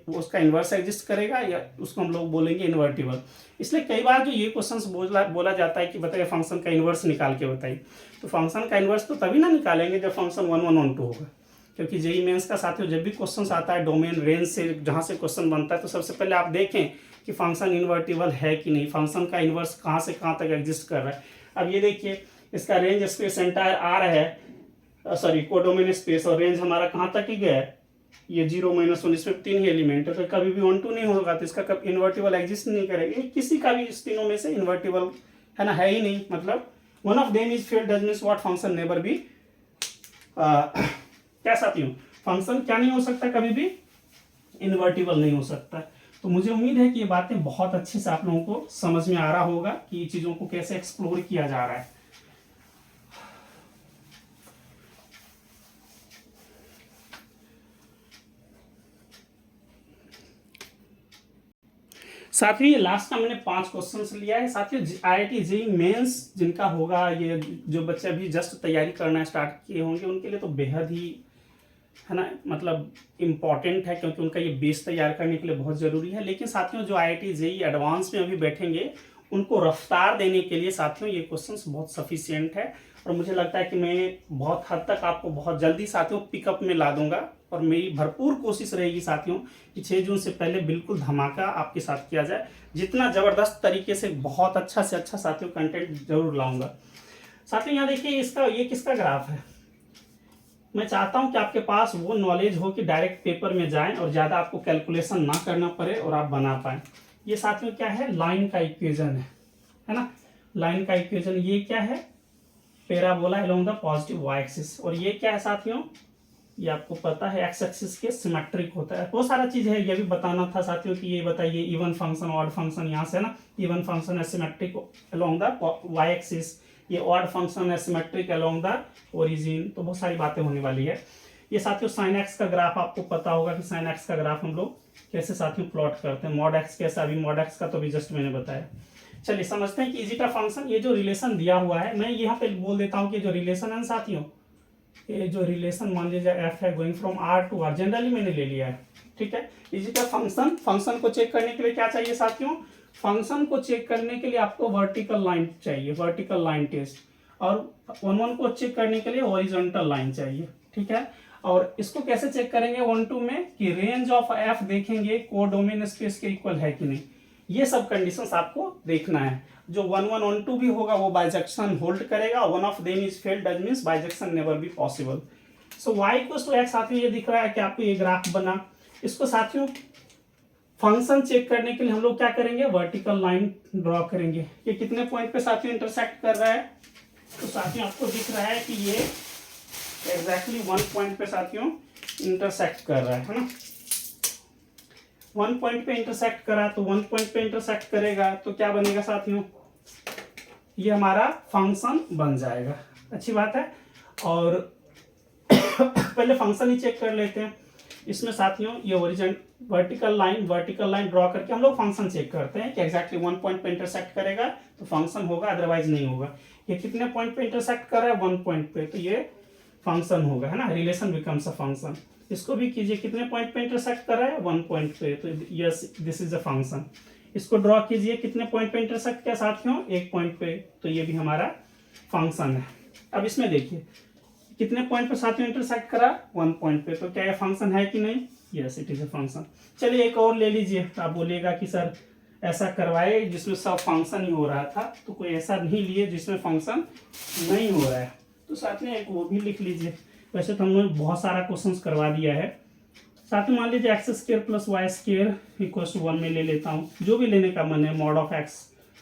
उसका इन्वर्स एग्जिस्ट करेगा या उसको हम लोग बोलेंगे इन्वर्टिबल। इसलिए कई बार जो ये क्वेश्चंस बोला जाता है कि बताइए फंक्शन का इन्वर्स निकाल के बताइए, तो फंक्शन का इन्वर्स तो तभी ना निकालेंगे जब फंक्शन 1 1 1 2 होगा, क्योंकि जेईई मेंस का साथियों जब भी क्वेश्चन आता है डोमेन रेंज से जहाँ से क्वेश्चन बनता है, तो सबसे पहले आप देखें कि फंक्शन इन्वर्टिबल है कि नहीं, फंक्शन का इन्वर्स कहाँ से कहाँ तक एग्जिस्ट कर रहा है। अब ये देखिए इसका रेंज स्पेस एंटायर आ रहा है, सॉरी कोडोमेन स्पेस, और रेंज हमारा कहाँ तक ही गया है, ये 0 -1, इसमें 3 ही एलिमेंट है, तो कभी भी 1 2 नहीं होगा, तो इसका कब इन्वर्टिबल एग्जिस्ट नहीं करेगा, किसी का भी इस तीनों में से इन्वर्टिबल है ना, है ही नहीं, मतलब one of them is failed does means what, function never B क्या साथियों, फंक्शन क्या नहीं हो सकता, कभी भी इन्वर्टिबल नहीं हो सकता। तो मुझे उम्मीद है कि ये बातें बहुत अच्छे से आप लोगों को समझ में आ रहा होगा कि ये चीजों को कैसे एक्सप्लोर किया जा रहा है। साथियों ये लास्ट का मैंने 5 क्वेश्चंस लिया है। साथियों IIT जेईई मेंस जिनका होगा, ये जो बच्चे अभी जस्ट तैयारी करना स्टार्ट किए होंगे उनके लिए तो बेहद ही है ना, मतलब इम्पॉर्टेंट है, क्योंकि उनका ये बेस तैयार करने के लिए बहुत ज़रूरी है। लेकिन साथियों जो IIT जेईई एडवांस में अभी बैठेंगे उनको रफ्तार देने के लिए साथियों ये क्वेश्चंस बहुत सफिशिएंट है, और मुझे लगता है कि मैं बहुत हद तक आपको बहुत जल्दी साथियों पिकअप में ला दूंगा। और मेरी भरपूर कोशिश रहेगी साथियों कि 6 जून से पहले बिल्कुल धमाका आपके साथ किया जाए, जितना ज़बरदस्त तरीके से बहुत अच्छा से अच्छा साथियों कंटेंट जरूर लाऊंगा। साथियों यहाँ देखिए, इसका ये किसका ग्राफ है। मैं चाहता हूं कि आपके पास वो नॉलेज हो कि डायरेक्ट पेपर में जाएं और ज़्यादा आपको कैलकुलेशन ना करना पड़े और आप बना पाएं। ये साथियों क्या है, लाइन का इक्वेशन है ना। लाइन का इक्वेशन ये क्या है, parabola along the positive y axis. और ये क्या है साथियों, ये आपको पता है एक्स एक्सिस के सिमेट्रिक होता है। बहुत सारा चीज है, ये भी बताना था साथियों कि ये बताइए इवन फंक्शन ऑड फंक्शन, यहाँ से ना इवन फंक्शन है symmetric along the y axis, ये ऑड फंक्शन है सिमेट्रिक अलोंग द ओरिजिन। तो बहुत सारी बातें होने वाली है। ये साथियों साइन एक्स का ग्राफ आपको पता होगा कि साइन एक्स का ग्राफ हम लोग कैसे साथियों प्लॉट करते हैं। मॉड एक्स कैसा, अभी मॉड एक्स का तो भी जस्ट मैंने बताया। चलिए समझते हैं कि इजी का फंक्शन, ये जो रिलेशन दिया हुआ है, मैं यहाँ पे बोल देता हूँ कि जो रिलेशन है साथियों, ये जो रिलेशन मान लीजिए एफ है going from R to R, generally मैंने ले लिया है, ठीक है। इजी का फंक्शन, फंक्शन को चेक करने के लिए क्या चाहिए साथियों, फंक्शन को चेक करने के लिए आपको वर्टिकल लाइन चाहिए, वर्टिकल लाइन टेस्ट। और 1 को चेक करने के लिए हॉरिजॉन्टल लाइन चाहिए, ठीक है। और इसको कैसे चेक करेंगे 1 2 में कि रेंज ऑफ एफ देखेंगे कोडोमेन स्पेस के इक्वल है कि नहीं। ये सब कंडीशंस आपको देखना है। जो 1 1 1 2 भी होगा वो बाइजेक्शन होल्ड करेगा, one of them is failed that means bijection never be possible. So y equals to x साथियों ये दिख रहा है कि आपको ये ग्राफ बना। इसको साथियों फंक्शन चेक करने के लिए हम लोग क्या करेंगे, वर्टिकल लाइन ड्रॉ करेंगे। ये कितने पॉइंट पे साथियों इंटरसेक्ट कर रहा है, तो साथियों आपको दिख रहा है कि ये एग्जैक्टली 1 पॉइंट पे साथियों इंटरसेक्ट कर रहा है ना। 1 पॉइंट पे इंटरसेक्ट करा तो 1 पॉइंट पे इंटरसेक्ट करेगा तो क्या बनेगा साथियों, ये हमारा फंक्शन बन जाएगा। अच्छी बात है। और पहले फंक्शन ही चेक कर लेते हैं। इसमें साथियों ये ओरिजिन वर्टिकल लाइन ड्रॉ करके हम लोग फंक्शन चेक करते हैं कि एग्जैक्टली 1 पॉइंट पे इंटरसेक्ट करेगा तो फंक्शन होगा, अदरवाइज नहीं होगा। ये कितने पॉइंट पे इंटरसेक्ट कर रहा है, 1 पॉइंट पे, तो ये फंक्शन होगा, है ना। Relation becomes a function. इसको भी कीजिए, कितने पॉइंट पे इंटरसेक्ट कर रहा है, 1 पॉइंट पे, तो yes this is a function. इसको ड्रॉ कीजिए, कितने पॉइंट पे इंटरसेक्ट किया साथियों, 1 पॉइंट पे, तो ये भी हमारा फंक्शन है। अब इसमें देखिए कितने पॉइंट पे साथियों इंटरसेक्ट करा, 1 पॉइंट पे, तो क्या ये फंक्शन है कि नहीं, yes it is a function. चलिए एक और ले लीजिए। आप बोलिएगा कि सर ऐसा करवाए जिसमें सब फंक्शन ही हो रहा था, तो कोई ऐसा नहीं लिए जिसमें फंक्शन नहीं हो रहा है, तो साथ में एक वो भी लिख लीजिए। वैसे तो हमने बहुत सारा क्वेश्चंस करवा दिया है। साथ में मान लीजिए x square plus y square equal to 1 में ले लेता हूँ, जो भी लेने का मन है, mod of x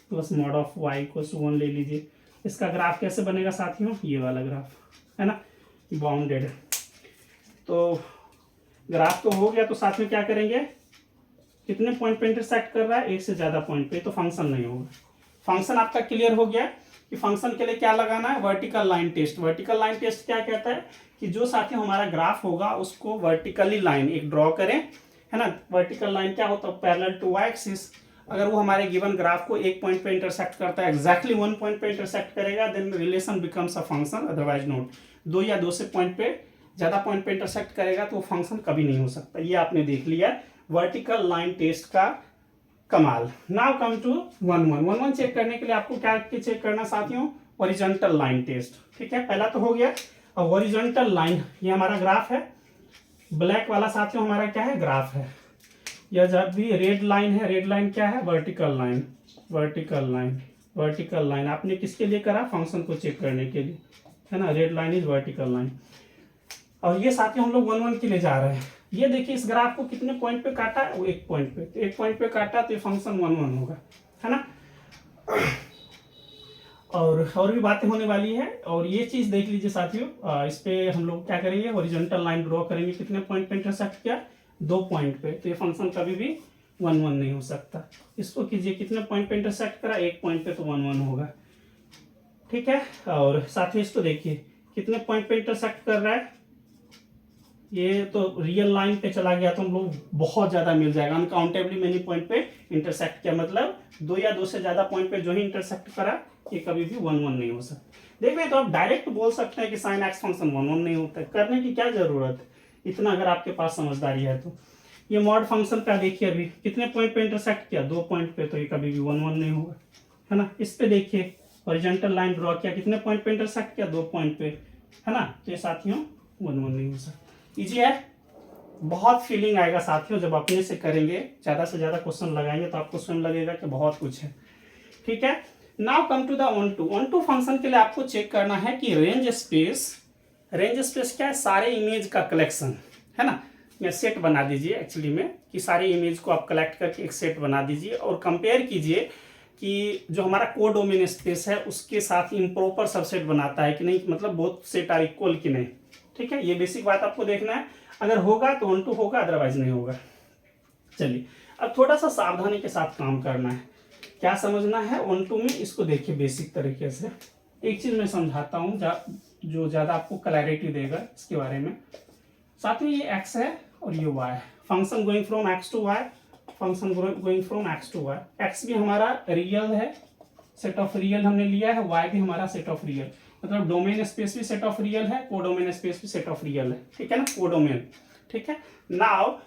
plus mod of y equal to 1 ले लीजिए। इसका ग्राफ कैसे बनेगा साथियों, ये वाला ग्राफ है ना, बाउंडेड। तो ग्राफ तो हो गया, तो साथ में क्या करेंगे, कितने पॉइंट पे इंटरसेक्ट कर रहा है, एक से ज्यादा पॉइंट पे, तो फंक्शन नहीं होगा। फंक्शन आपका क्लियर हो गया कि फंक्शन के लिए क्या लगाना है, vertical line test. Vertical line test क्या कहता है कि जो साथी हमारा ग्राफ होगा उसको वर्टिकली लाइन एक ड्रॉ करें, है ना। वर्टिकल लाइन क्या होता है, पैरेलल टू वाई एक्सिस। अगर वो हमारे गिवन ग्राफ को 1 पॉइंट पे इंटरसेक्ट करता है, एग्जैक्टली 1 पॉइंट पे इंटरसेक्ट करेगा, then relation becomes a function, otherwise not. 2 या 2 से पॉइंट पे ज्यादा पॉइंट पे इंटरसेक्ट करेगा तो वो फंक्शन कभी नहीं हो सकता। ये आपने देख लिया वर्टिकल लाइन टेस्ट का कमाल। नाउ कम टू 1 चेक करने के लिए आपको क्या चेक करना साथियों, हॉरिजॉन्टल लाइन टेस्ट, ठीक है। पहला तो हो गया। अब हॉरिजॉन्टल लाइन, ये हमारा ग्राफ है, ब्लैक वाला साथियों हमारा क्या है, ग्राफ है। यह जब भी रेड लाइन है, रेड लाइन क्या है, vertical line, vertical line, vertical line. आपने किसके लिए करा, फंक्शन को चेक करने के लिए, है ना। Red line is vertical line. और ये साथियों हम लोग 1 के लिए जा रहे हैं। ये देखिए इस ग्राफ को कितने पॉइंट पे काटा है, वो 1 पॉइंट पे, तो 1 पॉइंट पे काटा तो ये फंक्शन 1 होगा, है ना। और भी बातें होने वाली है। और ये चीज देख लीजिए साथियों, इस पे हम लोग क्या करेंगे, हॉरिजॉन्टल लाइन ड्रॉ करेंगे, कितने पॉइंट पे इंटरसेक्ट किया, 2 पॉइंट पे, तो ये फंक्शन कभी भी 1 नहीं हो सकता। इसको कीजिए, कितने पॉइंट पे इंटरसेक्ट करा, 1 पॉइंट पे, तो 1 होगा, ठीक है। और साथ में इसको देखिए कितने पॉइंट पे इंटरसेक्ट कर रहा है, ये तो रियल लाइन पे चला गया तो हम लोग बहुत ज्यादा मिल जाएगा, अनकाउंटेबली मेनी पॉइंट पे इंटरसेक्ट किया, मतलब 2 या 2 से ज्यादा पॉइंट पे जो ही इंटरसेक्ट करा ये कभी भी 1 नहीं हो सकता। देख रहे तो आप डायरेक्ट बोल सकते हैं कि साइन एक्स फंक्शन 1 नहीं होता है, करने की क्या जरूरत है, इतना अगर आपके पास समझदारी है तो। ये मॉड फंक्शन का देखिए अभी कितने पॉइंट पे इंटरसेक्ट किया, 2 पॉइंट पे, तो ये कभी भी 1 नहीं होगा, है ना। इस पे देखिए हॉरिजॉन्टल लाइन ड्रॉ किया, कितने पॉइंट पे इंटरसेक्ट किया, 2 पॉइंट पे, है ना। तो ये साथियों 1 1 नहीं हो सकता। इजी है, बहुत फीलिंग आएगा साथियों जब अपने से करेंगे, ज़्यादा से ज़्यादा क्वेश्चन लगाएंगे तो आपको स्वयं लगेगा कि बहुत कुछ है। ठीक है, now come to the onto function के लिए आपको चेक करना है कि रेंज स्पेस क्या है, सारे इमेज का कलेक्शन, है ना, या सेट बना दीजिए एक्चुअली में, कि सारे इमेज को आप कलेक्ट करके एक सेट बना दीजिए और कंपेयर कीजिए कि जो हमारा कोडोमेन स्पेस है उसके साथ इम्प्रॉपर सबसेट बनाता है कि नहीं, मतलब बोथ सेट आर इक्वल कि नहीं। ठीक है, ये बेसिक बात आपको देखना है, अगर होगा तो ऑन टू होगा, अदरवाइज नहीं होगा। चलिए अब थोड़ा सा सावधानी के साथ काम करना है, क्या समझना है ऑन टू में, इसको देखिए बेसिक तरीके से। एक चीज मैं समझाता हूँ जो ज़्यादा आपको क्लैरिटी देगा इसके बारे में। साथ में ये x है और ये y है, function going from x to y, function going from x to y। x भी हमारा रियल है, सेट ऑफ रियल हमने लिया है, y भी हमारा सेट ऑफ रियल, मतलब डोमेन स्पेस भी सेट ऑफ रियल है, कोडोमेन स्पेस भी सेट ऑफ रियल है। ठीक है ना, कोडोमेन। ठीक है, नाउ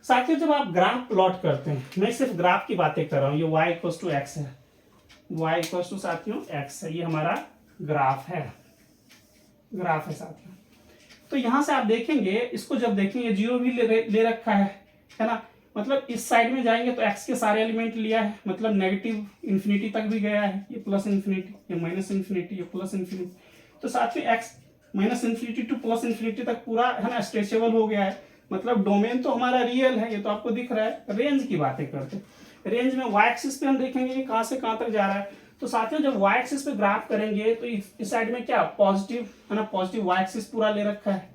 साथियों जब आप ग्राफ प्लॉट करते हैं, मैं सिर्फ ग्राफ की बातें कर रहा हूँ, ये y इक्वल्स टू x है, y इक्वल्स टू साथियों x है, ये हमारा ग्राफ है साथियों। तो यहां से आप देखेंगे, इसको जब देखेंगे 0 भी ले रखा है ना, मतलब इस साइड में जाएंगे तो x के सारे एलिमेंट लिया है, मतलब नेगेटिव इन्फिनिटी तक भी गया है, ये प्लस इन्फिनिटी, ये माइनस इन्फिनिटी, ये प्लस इन्फिनिटी। तो साथ में x minus infinity two plus infinity तक पूरा, है ना, स्ट्रेचेबल हो गया है, मतलब डोमेन तो हमारा रियल है, ये तो आपको दिख रहा है। रेंज की बातें करते हैं, रेंज में y एक्सिस पे हम देखेंगे कि कहां से कहां तक जा रहा है। तो साथियों जब y एक्सिस पे ग्राफ करेंगे तो इस साइड में क्या पॉजिटिव, है ना, पॉजिटिव y एक्सिस पूरा ले रखा है,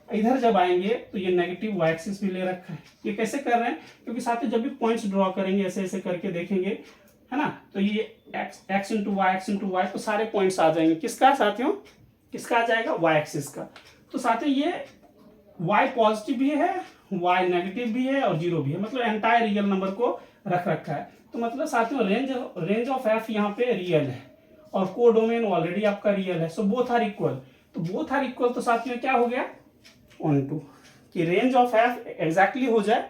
इधर जब आएंगे तो ये नेगेटिव y एक्सिस भी ले रखा है। ये कैसे कर रहे हैं, क्योंकि साथियों जब भी पॉइंट्स ड्रॉ करेंगे ऐसे ऐसे करके देखेंगे, है ना, तो ये x इंटू वाई, तो सारे पॉइंट्स आ जाएंगे, किसका साथियों, किसका आ जाएगा, y एक्सिस का। तो साथियों ये y पॉजिटिव भी है, y नेगेटिव भी है और 0 भी है, मतलब एंटायर रियल नंबर को रख रखा है। तो मतलब साथियों रेंज ऑफ f यहाँ पे रियल है और कोडोमेन ऑलरेडी आपका रियल है, सो बोथ आर इक्वल। तो बोथ आर इक्वल तो साथियों क्या हो गया, ऑन टू, कि रेंज ऑफ f एग्जैक्टली हो जाए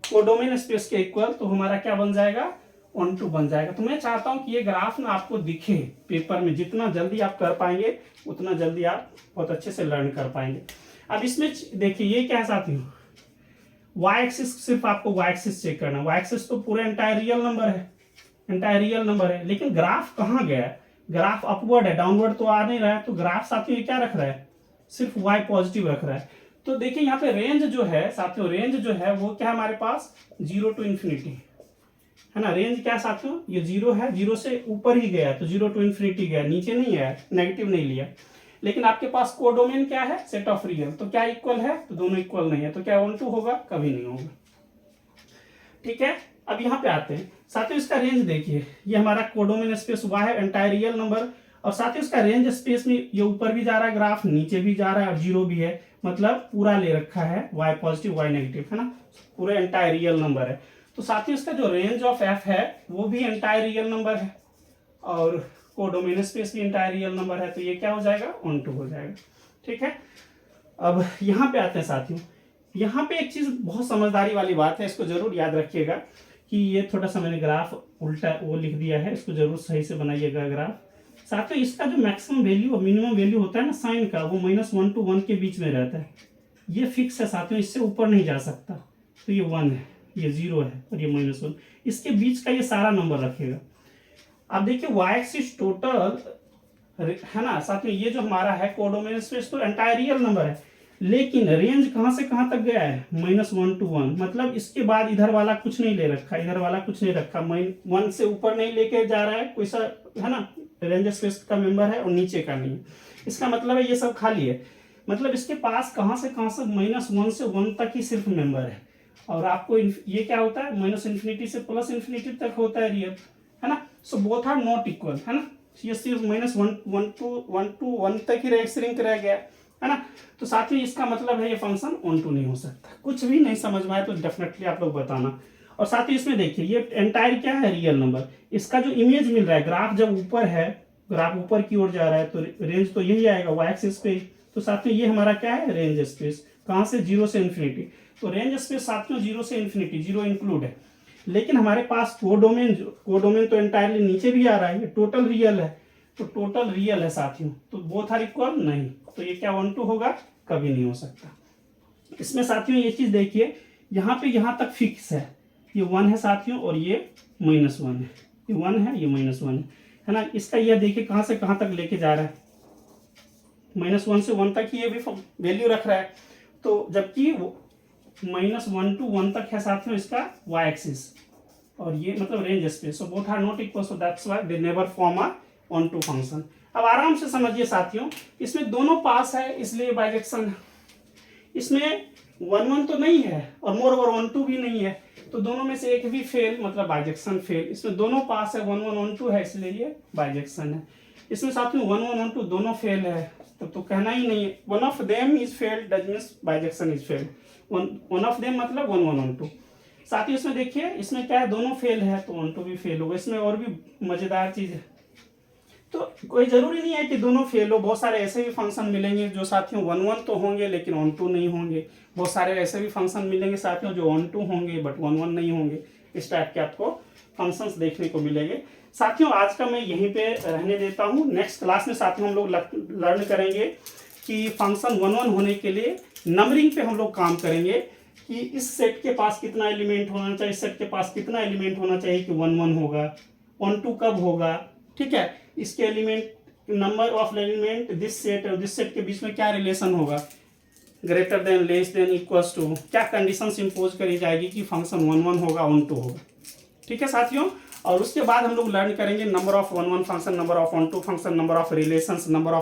कोडोमेन स्पेस के इक्वल, तो हमारा क्या बन जाएगा, ऑन टू बन जाएगा। तो मैं चाहता हूं कि ये ग्राफ ना आपको दिखे पेपर में, जितना जल्दी आप कर पाएंगे उतना जल्दी आप बहुत अच्छे से लर्न कर पाएंगे। अब इसमें देखिए ये क्या है साथियों, y एक्सिस, सिर्फ आपको y एक्सिस चेक करना, y एक्सिस तो पूरा एंटायर रियल नंबर है, लेकिन ग्राफ कहाँ गया है, ग्राफ अपवर्ड है, डाउनवर्ड तो आ नहीं रहा है। तो ग्राफ साथियों क्या रख रहा है, सिर्फ y पॉजिटिव रख रहा है। तो देखिए यहाँ पे रेंज जो है साथियों, रेंज जो है वो क्या है हमारे पास, 0 टू इन्फिनिटी, है ना। रेंज क्या साथियों, ये 0 है, 0 से ऊपर ही गया, तो 0 टू इन्फिनिटी गया, नीचे नहीं है, नेगेटिव नहीं लिया। लेकिन आपके पास कोडोमेन क्या है, सेट ऑफ रियल, तो क्या इक्वल है, तो दोनों इक्वल नहीं है, तो क्या ऑन टू होगा, कभी नहीं होगा। ठीक है, अब यहाँ पे आते हैं साथियों, इसका रेंज देखिए, ये हमारा कोडोमेन स्पेस y है, एंटायर रियल नंबर, और साथ ही उसका रेंज स्पेस में ये ऊपर भी जा रहा है ग्राफ, नीचे भी जा रहा है और 0 भी है, मतलब पूरा ले रखा है, y पॉजिटिव y नेगेटिव, है ना, पूरा एंटायर रियल नंबर है। तो साथ ही उसका जो रेंज ऑफ f है वो भी एंटायर रियल नंबर है और कोडोमेन स्पेस भी एंटायर रियल नंबर है, तो ये क्या हो जाएगा, ऑन टू हो जाएगा। ठीक है, अब यहाँ पे आते हैं साथियों, यहाँ पे एक चीज बहुत समझदारी वाली बात है, इसको जरूर याद रखिएगा कि ये थोड़ा सा मैंने ग्राफ उल्टा वो लिख दिया है, इसको जरूर सही से बनाइएगा ग्राफ। साथियों इसका जो मैक्सिमम वैल्यू और मिनिमम वैल्यू होता है ना साइन का, वो -1 to 1 के बीच में रहता है, ये फिक्स है साथियों, इससे ऊपर नहीं जा सकता। तो ये 1 है, ये 0 है और ये -1, इसके बीच का ये सारा नंबर रखेगा। अब देखिए y एक्सिस टोटल, है ना साथियों, ये जो हमारा है कोडोमेन स्पेस तो एंटायर रियल नंबर है, लेकिन रेंज कहां से कहां तक गया है, -1 to 1, मतलब इसके बाद इधर वाला कुछ नहीं ले रखा, इधर वाला कुछ नहीं रखा, 1 से ऊपर नहीं लेके जा रहा है कोई सा, है ना, रेंज स्पेस का मेंबर है और नीचे का नहीं है। इसका मतलब है ये सब खाली है, मतलब इसके पास कहां से -1 से 1 तक ही सिर्फ मेंबर है। और आपको ये क्या होता है, -इन्फिनिटी से +इन्फिनिटी तक होता है रियल, है ना। So both are not equal, है ना, ये सिर्फ -1 to 1 तक ही श्रिंक रह गया, है ना। तो साथ ही इसका मतलब है ये फंक्शन ऑन टू नहीं हो सकता। कुछ भी नहीं समझ में आए तो डेफिनेटली आप लोग बताना। और साथ ही इसमें देखिए ये एंटायर क्या है, रियल नंबर, इसका जो इमेज मिल रहा है, ग्राफ जब ऊपर है, ग्राफ ऊपर की ओर जा रहा है, तो रेंज तो यही आएगा y एक्सिस पे। तो साथ में ये हमारा क्या है, रेंज स्पेस, कहाँ से, 0 से इन्फिनिटी। तो रेंज स्पेस साथियों 0 से इन्फिनिटी, 0 इंक्लूड है, लेकिन हमारे पास कोडोमेन तो एंटायरली नीचे भी आ रहा है, ये टोटल रियल है, तो टोटल रियल है साथियों, तो बोथ आर इक्वल नहीं, तो ये क्या 1 2 होगा, कभी नहीं हो सकता। इसमें साथियों ये चीज देखिए, यहाँ पे यहाँ तक फिक्स है, ये 1 है साथियों और ये -1 है, ये 1 है ये -1 है ना। इसका यह देखिए कहाँ से कहाँ तक लेके जा रहा है, -1 से 1 तक ही ये भी वैल्यू रख रहा है, तो जबकि -1 to 1 तक है साथियों इसका y एक्सिस, और ये मतलब range space, so both are not equal, so that's why they never form a onto function. अब आराम से समझिए साथियों, इसमें दोनों पास है इसलिए बाइजेक्शन है, इसमें 1 1 तो नहीं है और मोर ओवर 1 2 भी नहीं है, तो दोनों में से एक भी फेल, मतलब बाइजेक्शन फेल। इसमें दोनों पास है, 1 1 1 2 है इसलिए ये बाइजेक्शन है। इसमें साथियों 1 1 1 2 दोनों फेल है, तब तो कहना ही नहीं है, one of them is failed that means bijection is failed, one of them मतलब 1 1 1 2। साथ ही इसमें देखिए, इसमें क्या है, दोनों फेल है तो 1 2 भी फेल होगा। इसमें और भी मजेदार चीज है, तो कोई जरूरी नहीं है कि दोनों फेल हो, बहुत सारे ऐसे भी फंक्शन मिलेंगे जो साथियों 1 1 तो होंगे लेकिन 1 2 नहीं होंगे, बहुत सारे ऐसे भी फंक्शन मिलेंगे साथियों जो 1 2 होंगे बट 1 1 नहीं होंगे। इस टाइप के आपको फंक्शंस देखने को मिलेंगे। साथियों आज का मैं यहीं पे रहने देता हूँ, नेक्स्ट क्लास में साथियों हम लोग लर्न करेंगे कि फंक्शन 1 1 होने के लिए नंबरिंग पे हम लोग काम करेंगे, कि इस सेट के पास कितना एलिमेंट होना चाहिए, इस सेट के पास कितना एलिमेंट होना चाहिए कि 1 1 होगा, 1 2 कब होगा, ठीक है, इसके element, number of element this set और दिस सेट के बीच में क्या रिलेशन होगा, greater than, less than, equals to, क्या कंडीशंस इंपोज करी जाएगी कि फंक्शन 1 1 होगा 1 2 होगा, ठीक है साथियों। और उसके बाद हम लोग लर्न करेंगे number of 1 1 function, number of 1 2 function, number of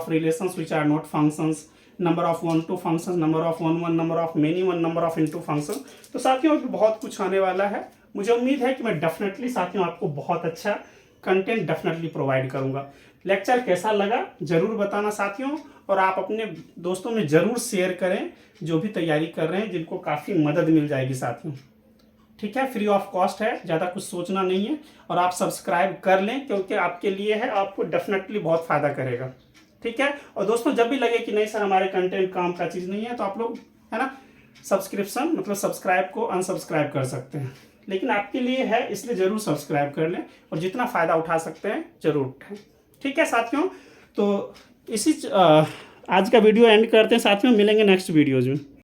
relations which are not functions, number of 1 2 function, number of 1 1, number of many 1, number of into function. तो साथियों बहुत कुछ आने वाला है, मुझे उम्मीद है कि मैं डेफिनेटली साथियों आपको बहुत अच्छा कंटेंट डेफिनेटली प्रोवाइड करूंगा। लेक्चर कैसा लगा जरूर बताना साथियों, और आप अपने दोस्तों में जरूर शेयर करें जो भी तैयारी कर रहे हैं, जिनको काफ़ी मदद मिल जाएगी साथियों, ठीक है, फ्री ऑफ कॉस्ट है, ज़्यादा कुछ सोचना नहीं है, और आप सब्सक्राइब कर लें क्योंकि आपके लिए है, आपको डेफिनेटली बहुत फ़ायदा करेगा, ठीक है। और दोस्तों जब भी लगे कि नहीं सर हमारे कंटेंट काम का चीज़ नहीं है, तो आप लोग है ना सब्सक्रिप्शन मतलब सब्सक्राइब को अनसब्सक्राइब कर सकते हैं, लेकिन आपके लिए है इसलिए ज़रूर सब्सक्राइब कर लें और जितना फ़ायदा उठा सकते हैं ज़रूर उठाएं, ठीक है साथियों। तो इसी आज का वीडियो एंड करते हैं साथियों, मिलेंगे नेक्स्ट वीडियोज़ में।